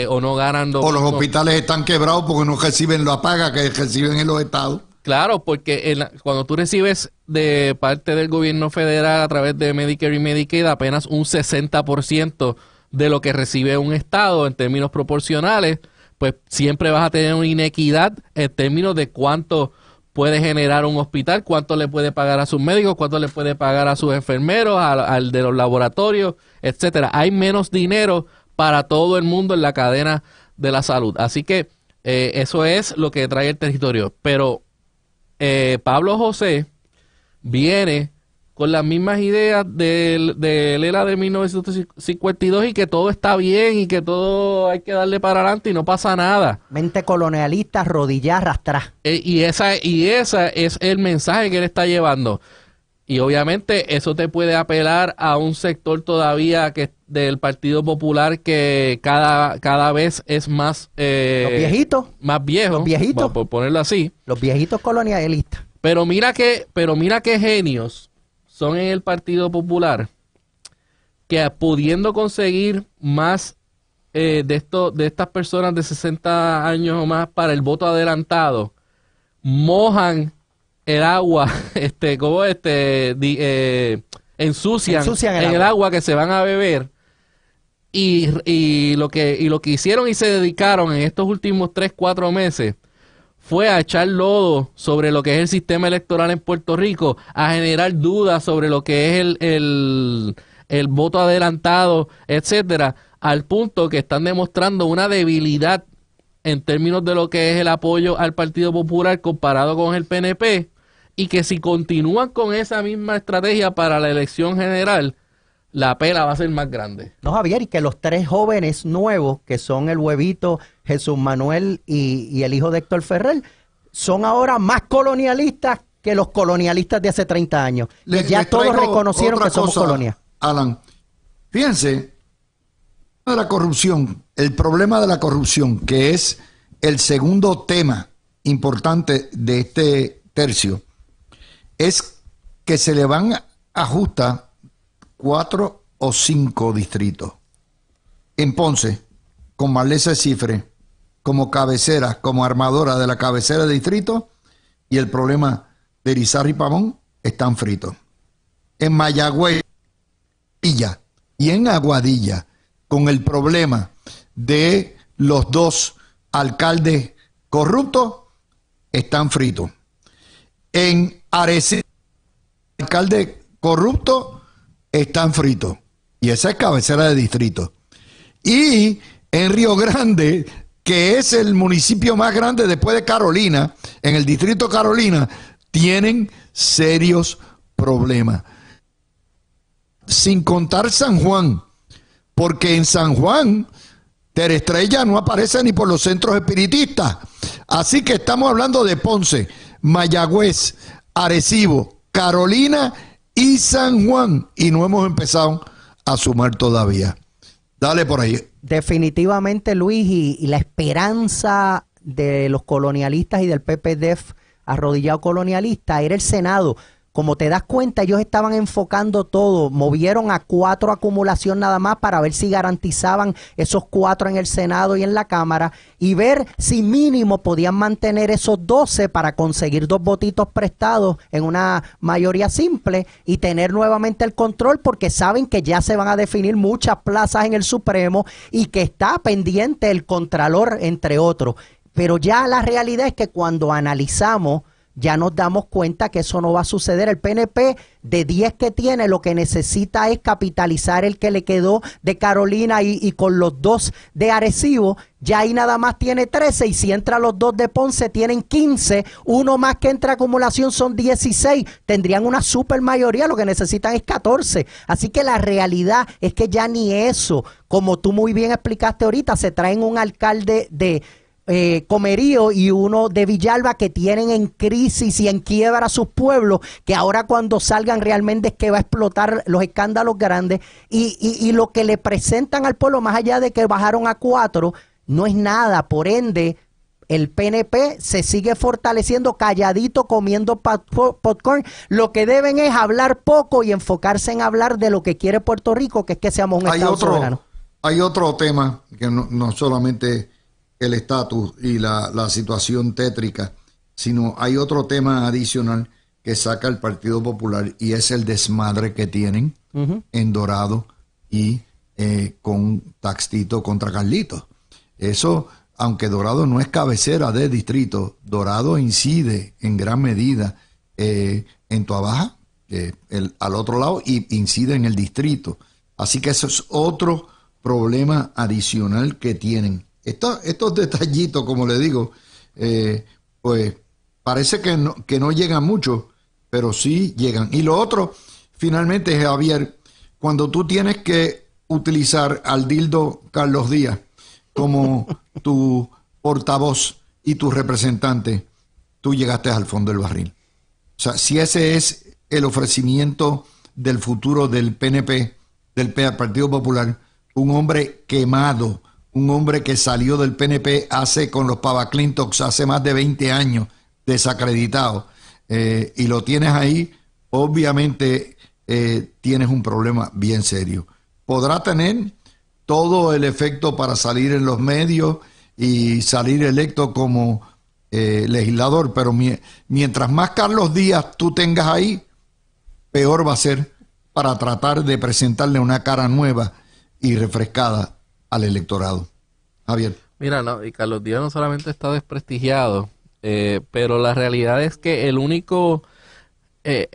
o no ganan lo O los mismo. hospitales están quebrados porque no reciben la paga que reciben en los estados. Claro, porque cuando tú recibes de parte del gobierno federal a través de Medicare y Medicaid apenas un 60% de lo que recibe un estado en términos proporcionales, pues siempre vas a tener una inequidad en términos de cuánto puede generar un hospital, cuánto le puede pagar a sus médicos, cuánto le puede pagar a sus enfermeros, al de los laboratorios, etcétera. Hay menos dinero para todo el mundo en la cadena de la salud. Así que eso es lo que trae el territorio. Pero Pablo José viene con las mismas ideas del ELA de 1952 y que todo está bien y que todo hay que darle para adelante y no pasa nada. Mente colonialista, rodillas arrastrar. Y esa es el mensaje que él está llevando. Y obviamente eso te puede apelar a un sector todavía que del Partido Popular que cada vez es más Los viejitos. más viejo, Los viejitos. por ponerlo así. Los viejitos colonialistas. Pero mira qué genios son en el Partido Popular que pudiendo conseguir más de estas personas de 60 años o más para el voto adelantado, mojan el agua, ensucian en el agua que se van a beber. Y lo que hicieron y se dedicaron en estos últimos 3-4 meses fue a echar lodo sobre lo que es el sistema electoral en Puerto Rico, a generar dudas sobre lo que es el voto adelantado, etcétera, al punto que están demostrando una debilidad en términos de lo que es el apoyo al Partido Popular comparado con el PNP, y que si continúan con esa misma estrategia para la elección general, la pela va a ser más grande. No, Javier, y que los tres jóvenes nuevos, que son el huevito, Jesús Manuel y el hijo de Héctor Ferrer, son ahora más colonialistas que los colonialistas de hace 30 años. Ya todos reconocieron que somos colonia. Alan, fíjense, de la corrupción, el problema de la corrupción, que es el segundo tema importante de este tercio, es que se le van a ajustar 4 o 5 distritos. En Ponce, con Marlesa Cifre como cabecera, como armadora de la cabecera de distrito, y el problema de Irizarry y Pavón están fritos. En Mayagüez y en Aguadilla, con el problema de los 2 alcaldes corruptos, están fritos. En Arecibo, el alcalde corrupto, están fritos. Y esa es cabecera de distrito. Y en Río Grande, que es el municipio más grande después de Carolina, en el distrito Carolina, tienen serios problemas. Sin contar San Juan, porque en San Juan Terestrella no aparece ni por los centros espiritistas. Así que estamos hablando de Ponce, Mayagüez, Arecibo, Carolina y San Juan, y no hemos empezado a sumar todavía. Dale por ahí. Definitivamente, Luis, y la esperanza de los colonialistas y del PPDF arrodillado colonialista era el Senado. Como te das cuenta, ellos estaban enfocando todo, movieron a 4 acumulación nada más para ver si garantizaban esos 4 en el Senado y en la Cámara, y ver si mínimo podían mantener esos 12 para conseguir 2 votitos prestados en una mayoría simple y tener nuevamente el control, porque saben que ya se van a definir muchas plazas en el Supremo y que está pendiente el Contralor, entre otros. Pero ya la realidad es que cuando analizamos, ya nos damos cuenta que eso no va a suceder. El PNP, de 10 que tiene, lo que necesita es capitalizar el que le quedó de Carolina y con los 2 de Arecibo, ya ahí nada más tiene 13, y si entra los 2 de Ponce tienen 15, uno más que entra a acumulación son 16, tendrían una super mayoría, lo que necesitan es 14. Así que la realidad es que ya ni eso, como tú muy bien explicaste ahorita, se traen un alcalde de Comerío y uno de Villalba que tienen en crisis y en quiebra a sus pueblos, que ahora cuando salgan realmente es que va a explotar los escándalos grandes, y lo que le presentan al pueblo, más allá de que bajaron a 4, no es nada. Por ende, el PNP se sigue fortaleciendo calladito, comiendo popcorn. Lo que deben es hablar poco y enfocarse en hablar de lo que quiere Puerto Rico, que es que seamos un Estado soberano. hay otro tema que no solamente el estatus y la situación tétrica, sino hay otro tema adicional que saca el Partido Popular y es el desmadre que tienen en Dorado y con Taxito contra Carlito. Eso, aunque Dorado no es cabecera de distrito, Dorado incide en gran medida en Toabaja, al otro lado, y incide en el distrito. Así que eso es otro problema adicional que tienen. Estos detallitos, como le digo, pues parece que no llegan mucho, pero sí llegan. Y lo otro, finalmente, Javier, cuando tú tienes que utilizar al dildo Carlos Díaz como tu portavoz y tu representante, tú llegaste al fondo del barril. O sea, si ese es el ofrecimiento del futuro del PNP, del Partido Popular, un hombre quemado, un hombre que salió del PNP con los Pavaclintox hace más de 20 años, desacreditado, y lo tienes ahí, obviamente tienes un problema bien serio. Podrá tener todo el efecto para salir en los medios y salir electo como legislador, pero mientras más Carlos Díaz tú tengas ahí, peor va a ser para tratar de presentarle una cara nueva y refrescada al electorado. Javier. Mira, no, y Carlos Díaz no solamente está desprestigiado, pero la realidad es que el único...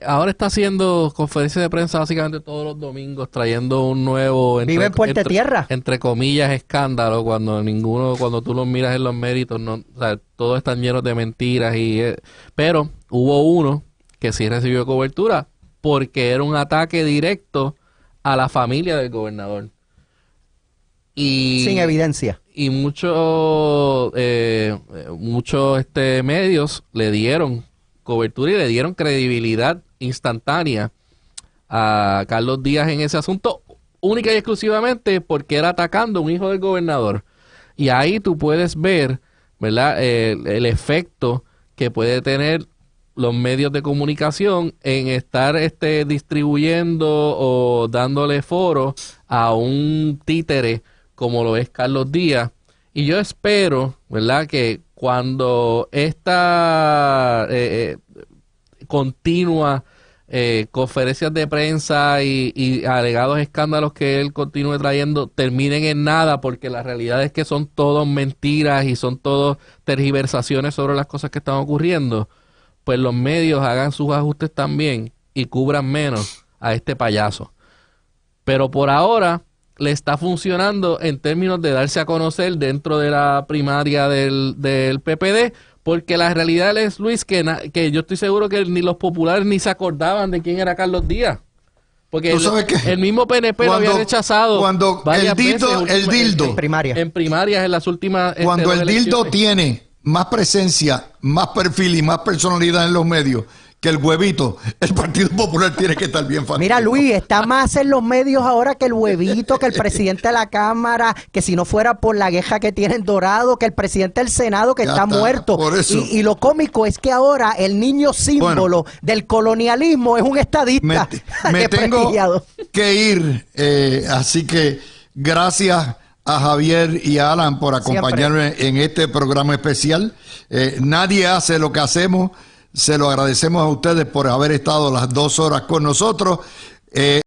ahora está haciendo conferencias de prensa básicamente todos los domingos, trayendo un nuevo... Vive en Puerto Tierra. Entre comillas, escándalo, cuando tú los miras en los méritos, no, o sea, todos están llenos de mentiras. Pero hubo uno que sí recibió cobertura porque era un ataque directo a la familia del gobernador. Sin evidencia. Y muchos medios le dieron cobertura y le dieron credibilidad instantánea a Carlos Díaz en ese asunto, única y exclusivamente porque era atacando a un hijo del gobernador. Y ahí tú puedes ver, ¿verdad?, el efecto que puede tener los medios de comunicación en estar distribuyendo o dándole foro a un títere como lo es Carlos Díaz. Y yo espero, ¿verdad?, que cuando esta continua conferencias de prensa y alegados escándalos que él continúe trayendo terminen en nada, porque la realidad es que son todos mentiras y son todos tergiversaciones sobre las cosas que están ocurriendo, pues los medios hagan sus ajustes también y cubran menos a este payaso. Pero por ahora le está funcionando en términos de darse a conocer dentro de la primaria del PPD, porque la realidad es, Luis, que yo estoy seguro que ni los populares ni se acordaban de quién era Carlos Díaz. Porque el mismo PNP lo había rechazado cuando el dildo en primarias en las últimas cuando el dildo tiene más presencia, más perfil y más personalidad en los medios que el huevito, el Partido Popular tiene que estar bien fácil. Mira, Luis, está más en los medios ahora que el huevito, que el presidente de la Cámara, que si no fuera por la queja que tiene en Dorado, que el presidente del Senado que está muerto. Por eso. Y lo cómico es que ahora el niño símbolo del colonialismo es un estadista. Me tengo que ir, así que gracias a Javier y a Alan por acompañarme en este programa especial. Nadie hace lo que hacemos. Se lo agradecemos a ustedes por haber estado las 2 horas con nosotros.